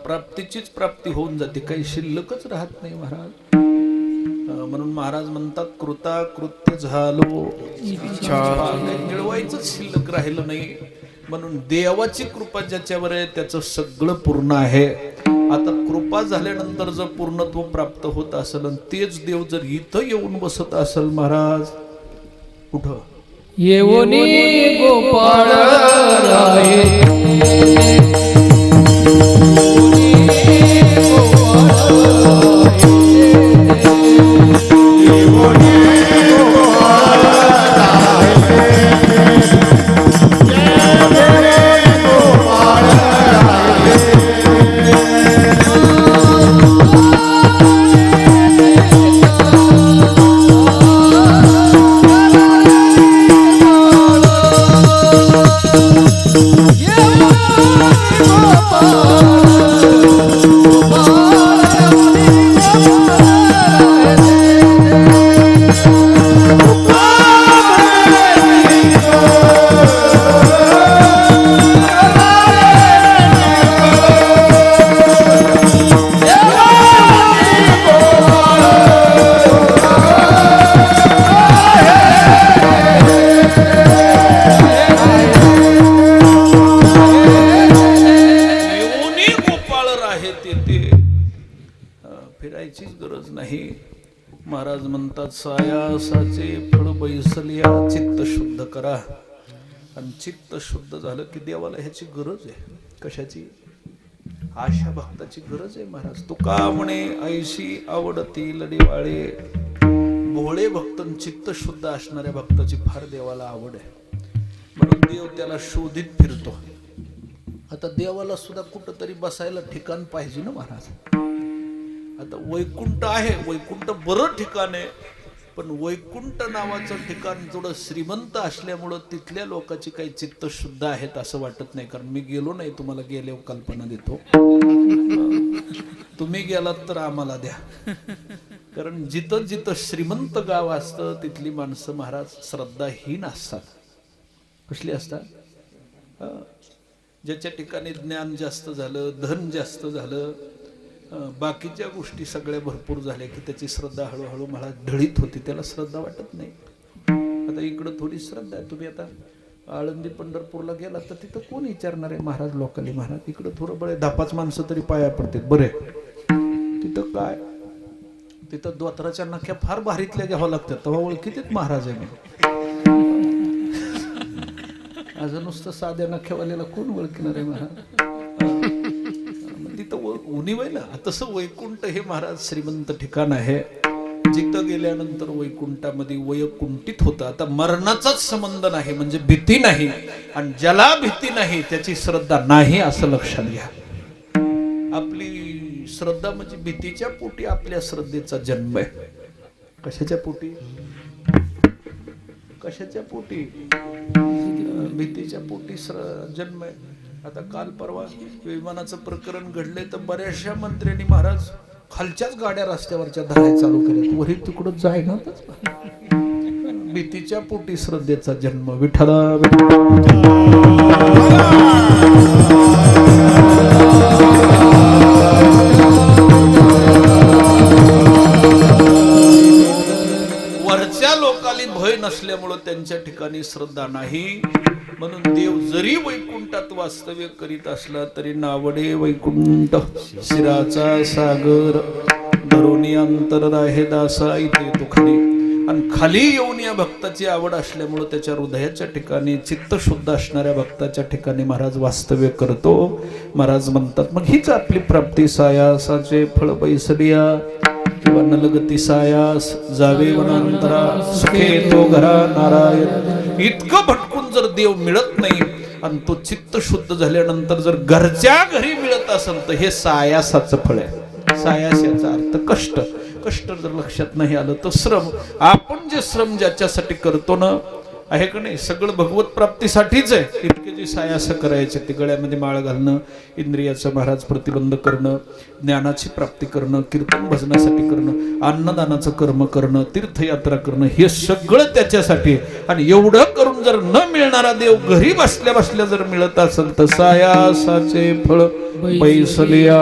Speaker 1: प्राप्तीचीच प्राप्ती होऊन जाते, काही शिल्लकच राहत नाही महाराज. म्हणून महाराज म्हणतात कृताकृत्य झालो, मिळवायचंच शिल्लक राहिलं नाही. म्हणून देवाची कृपा ज्याच्यावर आहे त्याचं सगळं पूर्ण आहे. आता कृपा झाल्यानंतर जर पूर्णत्व प्राप्त होत असेल आणि तेच देव जर इथं येऊन बसत असेल महाराज, कुठं?
Speaker 3: येऊनी गोपाळ राहे
Speaker 1: फिरायचीच गरज नाही. महाराज म्हणतात सायासाचे फळ बैसलिया चित्त शुद्ध करा. आणि चित्त शुद्ध झालं की देवाला ह्याची गरज आहे. कशाची? आशा भक्ताची गरज आहे महाराज. तुका म्हणे ऐशी आवडती लढीवाळे. भोळे भक्त चित्त शुद्ध असणाऱ्या भक्ताची फार देवाला आवड आहे म्हणून देव त्याला शोधित फिरतो. आता देवाला सुद्धा कुठंतरी बसायला ठिकाण पाहिजे ना महाराज. आता वैकुंठ आहे, वैकुंठ बरं ठिकाण आहे, पण वैकुंठ नावाचं ठिकाण थोडं श्रीमंत असल्यामुळं तिथल्या लोकांची काही चित्त शुद्ध आहेत असं वाटत नाही. कारण मी गेलो नाही, तुम्हाला गेल्यावर कल्पना देतो. तुम्ही गेलात तर आम्हाला द्या. कारण जिथं जिथं श्रीमंत गाव असतं तिथली माणसं महाराज श्रद्धाहीन असतात. कसली असतात? ज्याच्या ठिकाणी ज्ञान जास्त झालं, धन जास्त झालं, बाकीच्या गोष्टी सगळ्या भरपूर झाल्या की त्याची श्रद्धा हळूहळू मला ढळीत होती, त्याला श्रद्धा वाटत नाही. आता इकडं थोडी श्रद्धा आहे. तुम्ही आता आळंदी पंढरपूरला गेला तर तिथं कोण विचारणार आहे महाराज लोकांनी? महाराज इकडं थोडं बरे 10-5 माणसं तरी पाया पडतात बरे. तिथं काय? तिथं द्वात्राच्या नख्या फार भारीतल्या घ्यावं लागतात तेव्हा ओळखीत महाराज आहे. आज नुसतं साध्या नख्यावाल्याला कोण ओळखणार आहे महाराज? तिथं उणीव आहे ना. तसं वैकुंठ हे महाराज श्रीमंत ठिकाण आहे. जिथं गेल्यानंतर वैकुंठामध्ये वैकुंठित होतं. आता मरणाचाच संबंध नाही म्हणजे भीती नाही, आणि ज्याला भीती नाही त्याची श्रद्धा नाही असं लक्षात घ्या. आपली श्रद्धा म्हणजे भीतीच्या पोटी आपल्या श्रद्धेचा जन्म आहे. कशाच्या पोटी? कशाच्या पोटी? भीतीच्या पोटी जन्म आहे. आता काल परवा विमानाचं प्रकरण घडले तर बऱ्याचशा मंत्र्यांनी महाराज खालच्याच गाड्या रस्त्यावरच्या धाराय चालू केल्या. वरी तिकडं जाय ना. भीतीच्या पोटी श्रद्धेचा जन्म. विठ्ठला वरच्या लोकांनी भय नसल्यामुळं त्यांच्या ठिकाणी श्रद्धा नाही. म्हणून देव जरी वैकुंठात वास्तव्य करीत असला तरी नावडे वैकुंठ शिराचा सागर धरोनी अंतर आहे दासा इथे तो खाली. आणि खाली येऊन या भक्ताची आवड असल्यामुळं त्याच्या हृदयाच्या ठिकाणी चित्त शुद्ध असणाऱ्या भक्ताच्या ठिकाणी महाराज वास्तव्य करतो. महाराज म्हणतात मग हीच आपली प्राप्ती. सायासाचे फळ बैसलिया किंवा नलगती सायास जावे वनांतरा सुखे तो घरा नारायण. इतकं भटकून जर देव मिळत नाही आणि तो चित्त शुद्ध झाल्यानंतर जर घरच्या घरी मिळत असेल तर हे सायासाचं फळ आहे. सायास याचा अर्थ कष्ट. कष्ट जर लक्षात नाही आलं तर श्रम. आपण जे श्रम ज्याच्यासाठी करतो ना आहे का नाही, सगळं भगवत प्राप्तीसाठीच आहे. इतके जे सायास करायचे ते गळ्यामध्ये माळ घालणं, इंद्रियाचं महाराज प्रतिबंध करणं, ज्ञानाची प्राप्ती करणं, कीर्तन भजनासाठी करणं, अन्नदानाचं कर्म करणं, तीर्थयात्रा करणं, हे सगळं त्याच्यासाठी. आणि एवढं करून जर न मिळणारा देव घरी बसल्या बसल्या जर मिळत असेल तर सायासाचे फळ बैसलिया.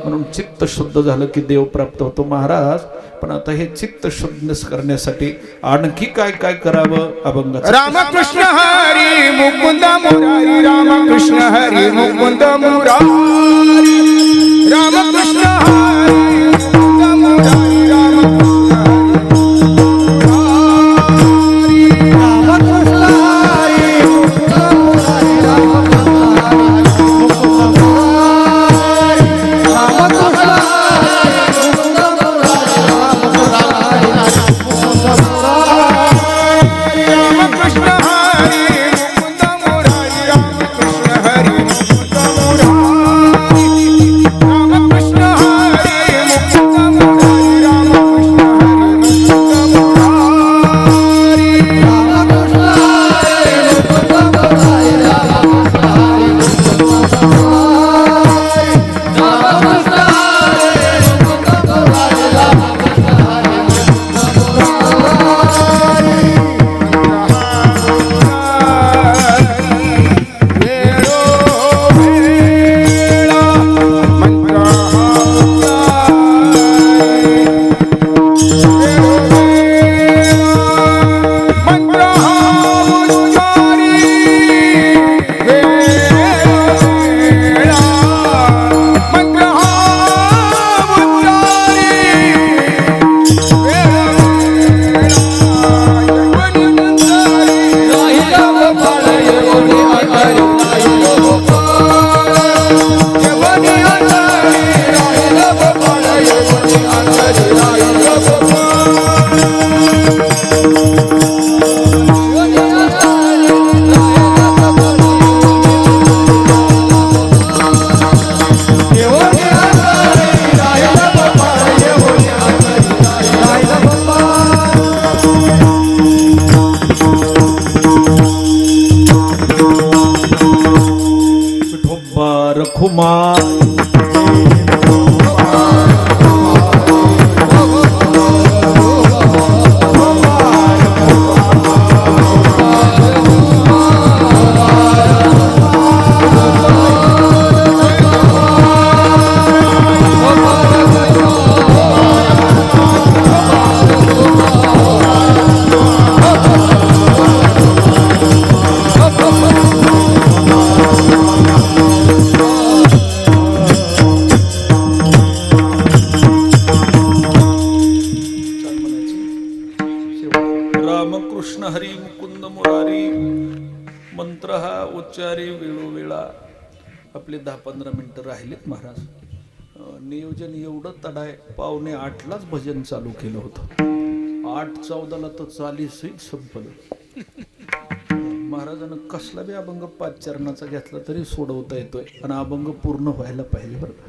Speaker 1: म्हणून चित्त शुद्ध झालं की देव प्राप्त होतो महाराज. पण आता हे चित्त शुद्ध करण्यासाठी आणखी काय काय करावं? अभंग.
Speaker 4: रामकृष्ण हरी मुकुंद मुरारी, रामकृष्ण हरी मुकुंद मुरारी, रामकृष्ण हरी मुकुंद मुरारी, रामकृष्ण
Speaker 1: मंत्र हा उच्चारी वेळोवेळा. आपले 10-15 मिनिटं राहिलेत महाराज. नियोजन एवढं तडाय 7:45लाच भजन चालू केलं होतं. 8:14ला तर 40 संपलं. महाराजांना कसला बी अभंग 5 चरणाचा घेतला तरी सोडवता येतोय आणि अभंग पूर्ण व्हायला पाहिजे बरं का.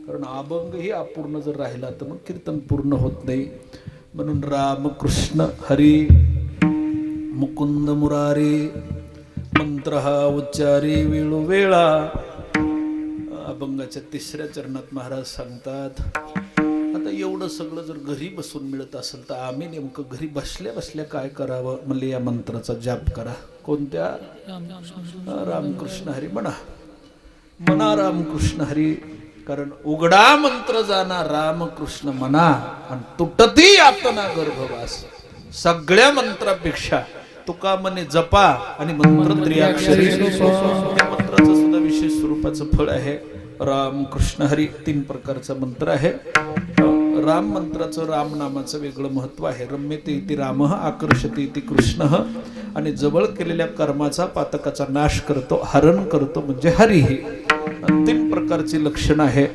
Speaker 1: कारण अभंग ही अपूर्ण जर राहिला तर मग कीर्तन पूर्ण होत नाही. म्हणून रामकृष्ण हरी मुकुंद मुरारी मंत्र हा उच्चारी वेळोवेळा. अभंगाच्या 3ऱ्या चरणात महाराज सांगतात, आता एवढं सगळं जर घरी बसून मिळत असेल तर आम्ही नेमकं घरी बसल्या बसल्या काय करावं. म्हणले या मंत्राचा जाप करा. कोणत्या? रामकृष्ण हरी म्हणा. म्हणा रामकृष्ण हरी. कारण उघडा मंत्र जाना रामकृष्ण म्हणा आणि तुटती यातना गर्भवास. सगळ्या मंत्रापेक्षा तुका म्हणे जपा आणि मंत्र त्रिअक्षरी. त्या मंत्राचं सुद्धा विशेष स्वरूपाचं फळ आहे. रामकृष्ण हरी 3 प्रकारचा मंत्र आहे. राम मंत्राचं राम नामाचं वेगळं महत्व आहे. रम्यते इति रामः आकर्षते इति कृष्णः. आणि जवळ केलेल्या कर्माचा पातकाचा नाश करतो, हरण करतो म्हणजे हरी. ही 3 प्रकारची लक्षण आहे.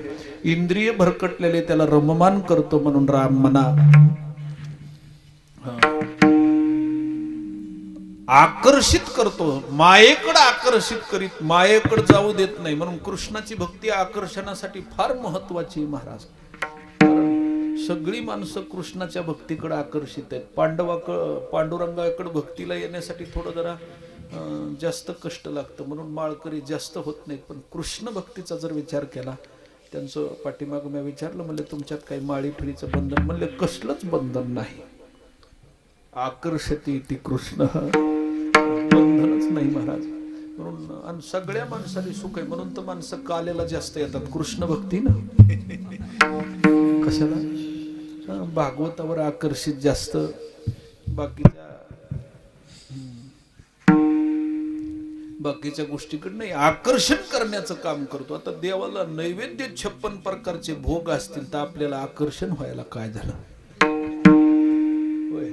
Speaker 1: इंद्रिय भरकटलेले त्याला रममान करतो म्हणून राम म्हणा. आकर्षित करतो, मायेकडे आकर्षित करीत, मायेकडे जाऊ देत नाही म्हणून कृष्णाची भक्ती आकर्षणासाठी फार महत्वाची. महाराज सगळी माणसं कृष्णाच्या भक्तीकडे आकर्षित आहेत. पांडुरंगाकडे भक्तीला येण्यासाठी थोडं जरा जास्त कष्ट लागतं म्हणून माळकरी जास्त होत नाहीत. पण कृष्ण भक्तीचा जर विचार केला, त्यांचं पाठीमाग मी विचारलं, म्हणले तुमच्यात काही माळी फिरीचं बंधन? म्हणले कसलंच बंधन नाही. आकर्षती ती कृष्ण, बंधनच नाही महाराज. म्हणून आणि सगळ्या माणसाला सुख आहे म्हणून तर माणसं कालेला जास्त येतात कृष्ण भक्ती ना. कशाला? भागवतावर आकर्षित जास्त, बाकीच्या गोष्टीकडे नाही. आकर्षण करण्याचं काम करतो. आता देवाला नैवेद्य 56 प्रकारचे भोग असतील तर आपल्याला आकर्षण व्हायला काय झालं? होय.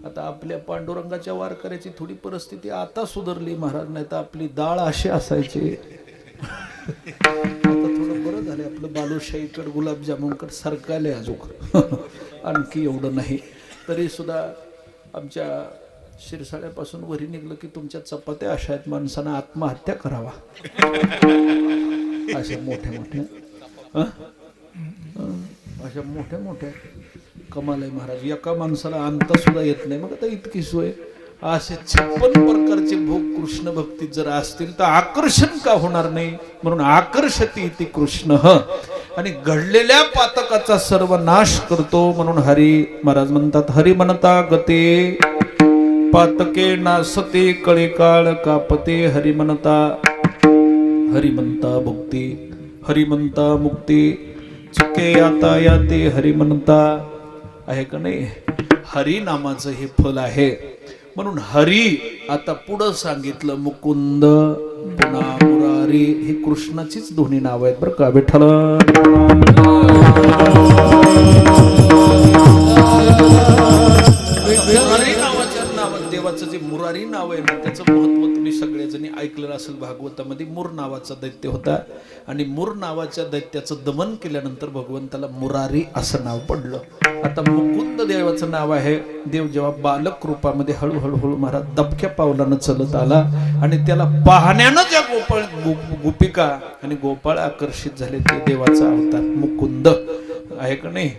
Speaker 1: आता आपल्या पांडुरंगाच्या वारकऱ्याची थोडी परिस्थिती आता सुधारली महाराज, नाही तर आपली डाळ अशी असायची. आता थोडं बरं झालं. आपलं बालुशाहीकड गुलाबजामुनकड सरकायला अजून आणखी एवढं नाही. तरी सुद्धा आमच्या शिरसाळ्यापासून वरी निघलं की तुमच्या चपात्या अशा आहेत माणसानं आत्महत्या करावा अशा मोठ्या मोठ्या अशा मोठ्या मोठ्या कमाल आहे महाराज. एका माणसाला आणता सुद्धा येत नाही. मग आता इतकी सोय. असे 56 प्रकारचे भोग कृष्ण भक्तीत जर असतील तर आकर्षण का होणार नाही? म्हणून आकर्षती इति कृष्ण. आणि घडलेल्या पातकाचा सर्व नाश करतो म्हणून हरी. महाराज म्हणतात हरी म्हणता गते पातके नासते कळे काळ कापते. हरी म्हणता भुक्ती, हरी म्हणता मुक्ती, चुके आता याते. हरी म्हणता आहे का नाही? हरी नामाचं हे फल आहे. म्हणून हरी आता पुढं सांगितलं मुकुंद पुन्हा मुरारी. हे कृष्णाचीच दोन्ही नाव आहेत बरं का. विठ्ठल मुरारी नावाच्या नावात देवाचं जे मुरारी नाव आहे ना त्याचं महत्व तुम्ही सगळेजणी ऐकलेलं असेल. भागवतामध्ये मूर नावाचा दैत्य होता आणि मूर नावाच्या दैत्याचं दमन केल्यानंतर भगवंताला मुरारी असं नाव पडलं. आता मुकुंद देवाचं नाव आहे. देव जेव्हा बालक रूपामध्ये हळूहळू महाराज दबक्या पावलानं चलत आला आणि त्याला पाहण्यानं ज्या गोपिका आणि गोपाळ आकर्षित झाले ते देवाचा अवतार मुकुंद आहे का नाही.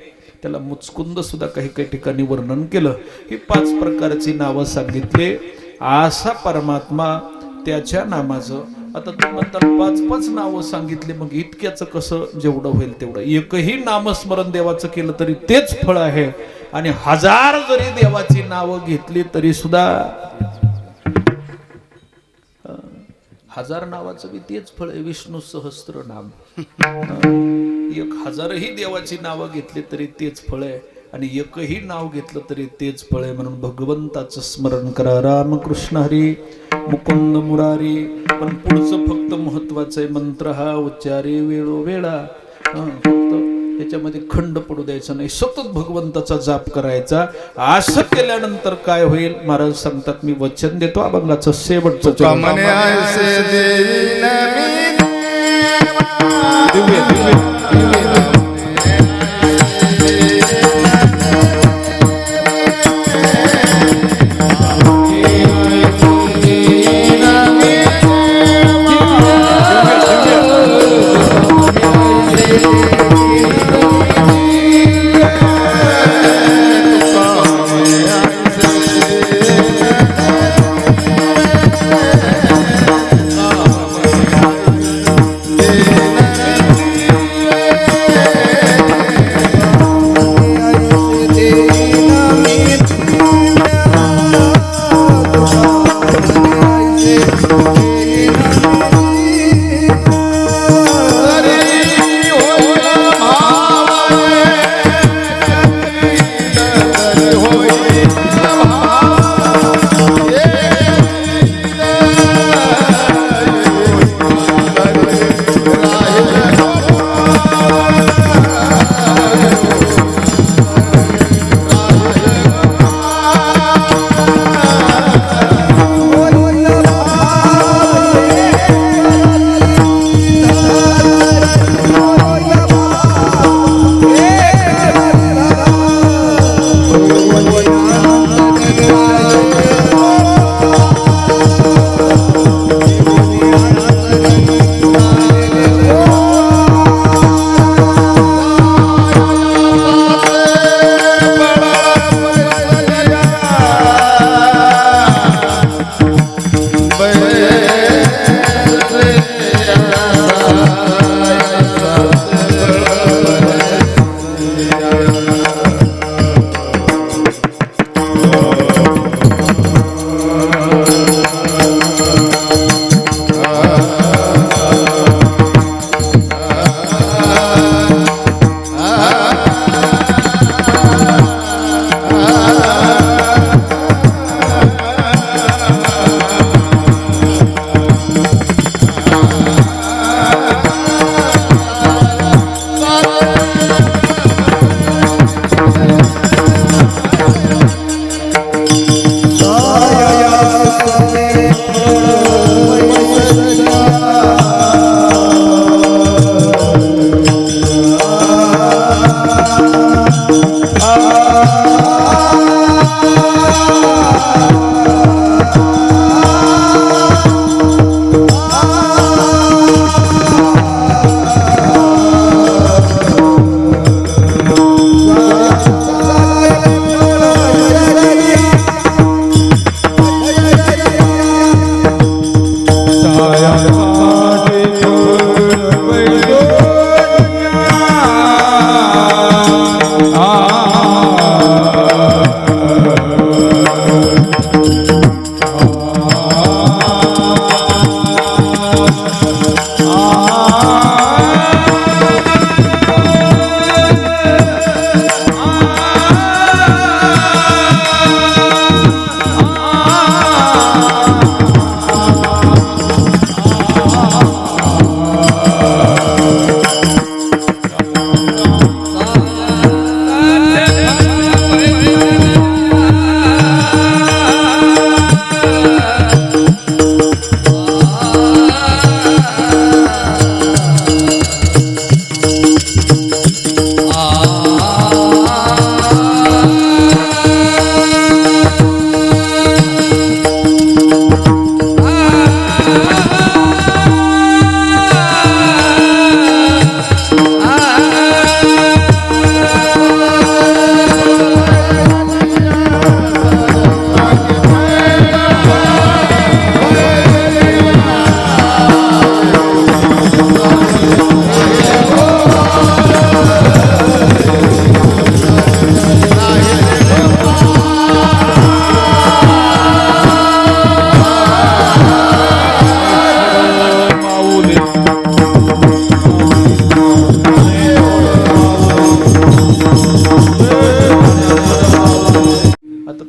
Speaker 1: त्याला मुचकुंद सुद्धा काही काही ठिकाणी वर्णन केलं. ही 5 प्रकारची नावं सांगितले. असा परमात्मा त्याच्या नामाचं. आता तुम्ही म्हणता 5-5 नावं सांगितले मग इतक्याचं कसं? जेवढं होईल तेवढं. एकही नामस्मरण देवाचं केलं तरी तेच फळ आहे. आणि 1000 जरी देवाची नावं घेतली तरी सुद्धा 1000 नावाचं बी तेच फळ आहे. विष्णू सहस्त्र नाम. 1000ही देवाची नावं घेतली तरी तेच फळ आहे आणि एकही नाव घेतलं तरी तेच फळ आहे. म्हणून भगवंताचं स्मरण करा. रामकृष्ण हरी मुकुंद मुरारी. पण पुढचं फक्त महत्वाचं आहे. मंत्र हा उच्चारी वेळोवेळा. फक्त त्याच्यामध्ये खंड पडू द्यायचा नाही. सतत भगवंताचा जाप करायचा. असं केल्यानंतर काय होईल? महाराज सांगतात मी वचन देतो अभंगाचं शेवटचं. दिव्य दिव्य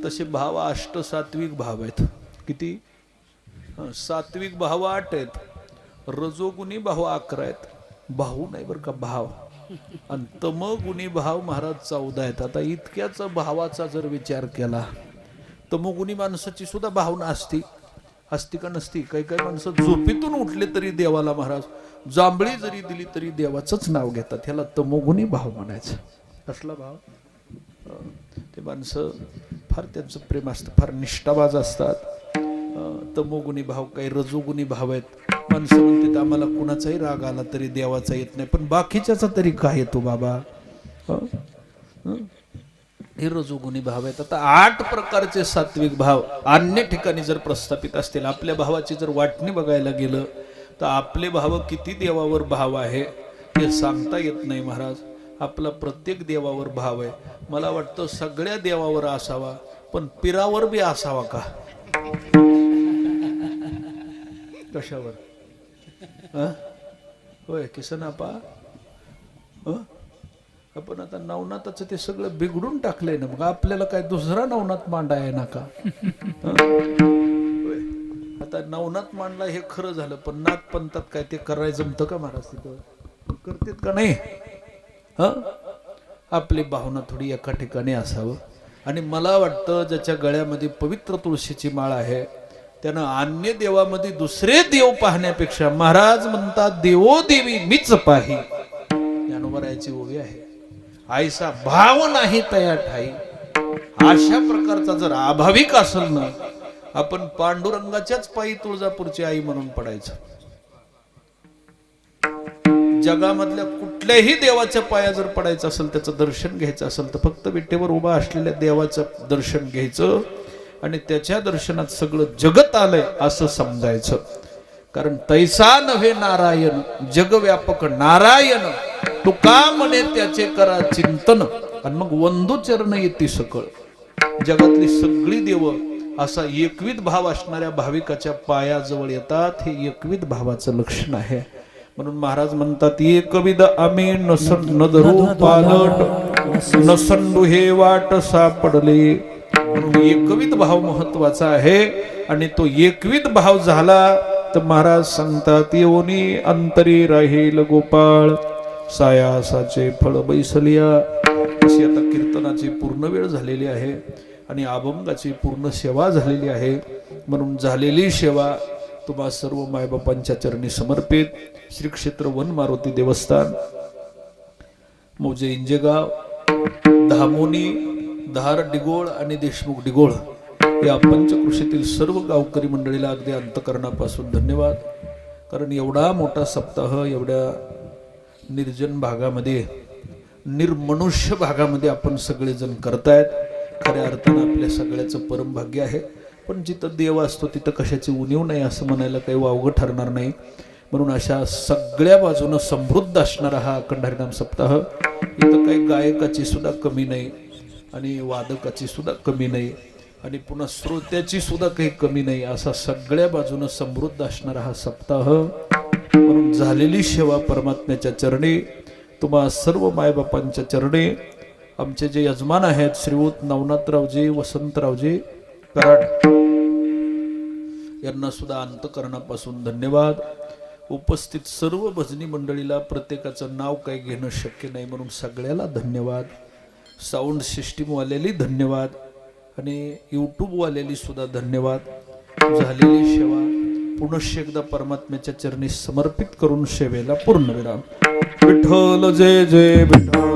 Speaker 1: तसे भाव अष्ट सात्विक भाव आहेत. किती? सात्विक भाव 8 आहेत, रजोगुणी भाव 11 आहेत. भाऊ नाही बरं का, भाव. आणि तमगुणी भाव महाराज 14 आहेत. आता इतक्याच भावाचा जर विचार केला, तमोगुणी माणसाची सुद्धा भावना असती का नसती? काही काही माणसं झोपेतून उठले तरी देवाला महाराज जांभळी जरी दिली तरी देवाचंच नाव घेतात. ह्याला तमोगुणी भाव म्हणायचं. कसला भाव? ते माणसं फार त्यांचं प्रेम असतं, फार निष्ठाबाज असतात. तमोगुणी भाव काही रजोगुणी भाव आहेत. माणसं म्हणतात आम्हाला कुणाचाही राग आला तरी देवाचा येत नाही, पण बाकीच्याचा तरी काय येतो बाबा? हे रजोगुणी भाव आहेत. आता 8 प्रकारचे सात्विक भाव अन्य ठिकाणी जर प्रस्थापित असतील, आपल्या भावाची जर वाटणी बघायला गेलं तर आपले भाव किती देवावर भाव आहे हे सांगता येत नाही महाराज. आपला प्रत्येक देवावर भाव आहे. मला वाटतं सगळ्या देवावर असावा, पण पिरावर बी असावा का? कशावर? होय किसनापा, आपण आता नवनाथाचं ते सगळं बिघडून टाकलंय ना, मग आपल्याला काय दुसरा नवनाथ मांडा आहे ना का? आता नवनाथ मांडला हे खरं झालं, पण नाथ पंथात काय ते करायचं जमतं का महाराज? तिथं करतेत का नाही? आपली भावना थोडी एका ठिकाणी असावं. आणि मला वाटतं ज्याच्या गळ्यामध्ये पवित्र तुळशीची माळ आहे त्यानं अन्य देवामध्ये दुसरे देव पाहण्यापेक्षा, महाराज म्हणतात देवो देवी मीच पाही, ज्ञानोबरायाची ओवी आहे, आईसा भाव नाही तया ठाई. अशा प्रकारचा जर अभाविक असेल ना, आपण पांडुरंगाच्याच पायी तुळजापूरची आई म्हणून पडायचं. जगामधल्या कुठल्याही देवाच्या पाया जर पडायचं असेल, त्याचं दर्शन घ्यायचं असेल तर फक्त विटेवर उभा असलेल्या देवाचं दर्शन घ्यायचं आणि त्याच्या दर्शनात सगळं जगत आलंय असं समजायचं. कारण तैसा नव्हे नारायण जगव्यापक नारायण, तुका म्हणे त्याचे करा चिंतन, आणि मग वंदू चरण येती सकळ. जगातली सगळी देव असा एकविध भाव असणाऱ्या भाविकाच्या पायाजवळ येतात. हे एकविध भावाचं लक्षण आहे. म्हणून महाराज म्हणतात एकविध आम्ही न धरू पालट, नसंडू हे वाट सापडले. म्हणून एकविध भाव महत्वाचा आहे. आणि तो एकविध भाव झाला तर महाराज सांगतात येऊनी अंतरी राहील गोपाळ, सायासाचे फळ बैसलिया. अशी आता कीर्तनाची पूर्ण वेळ झालेली आहे आणि अभंगाची पूर्ण सेवा झालेली आहे. म्हणून झालेली सेवा तुम्हा सर्व मायबापांच्या चरणी समर्पित. श्री क्षेत्र वन मारुती देवस्थान, मौजे इंजेगाव, धामोनी, धार डिगोळ आणि देशमुख डिगोळ या पंचकृषीतील सर्व गावकरी मंडळीला अगदी अंतकरणापासून धन्यवाद. कारण एवढा मोठा सप्ताह एवढ्या निर्जन भागामध्ये, निर्मनुष्य भागामध्ये आपण सगळेजण करतायत. खऱ्या अर्थानं आपल्या सगळ्याचं परम भाग्य आहे. पण जिथं देव असतो तिथं कशाची उणीव नाही असं म्हणायला काही वावगं ठरणार नाही. म्हणून अशा सगळ्या बाजूनं समृद्ध असणारा हा अखंड हरिनाम सप्ताह, इथं काही गायकाची सुद्धा कमी नाही आणि वादकाची सुद्धा कमी नाही आणि पुन्हा श्रोत्याची सुद्धा काही कमी नाही, असा सगळ्या बाजूनं समृद्ध असणारा हा सप्ताह. म्हणून झालेली सेवा परमात्म्याच्या चरणी, तुम्हा सर्व मायबापांच्या चरणी, आमचे जे यजमान आहेत श्रीयुत नवनाथरावजी वसंतरावजी कराड यांना सुद्धा अंतकरणापासून धन्यवाद. उपस्थित सर्व भजनी मंडळीला प्रत्येकाचं नाव काही घेणं शक्य नाही म्हणून सगळ्याला धन्यवाद. साऊंड सिस्टीमवाल्याली धन्यवाद आणि यूट्यूबवाल्याली सुद्धा धन्यवाद. झालेली सेवा पुनश्च एकदा परमात्म्याच्या चरणी समर्पित करून सेवेला पूर्णविराम. विठ्ठल जय जय विठ्ठल.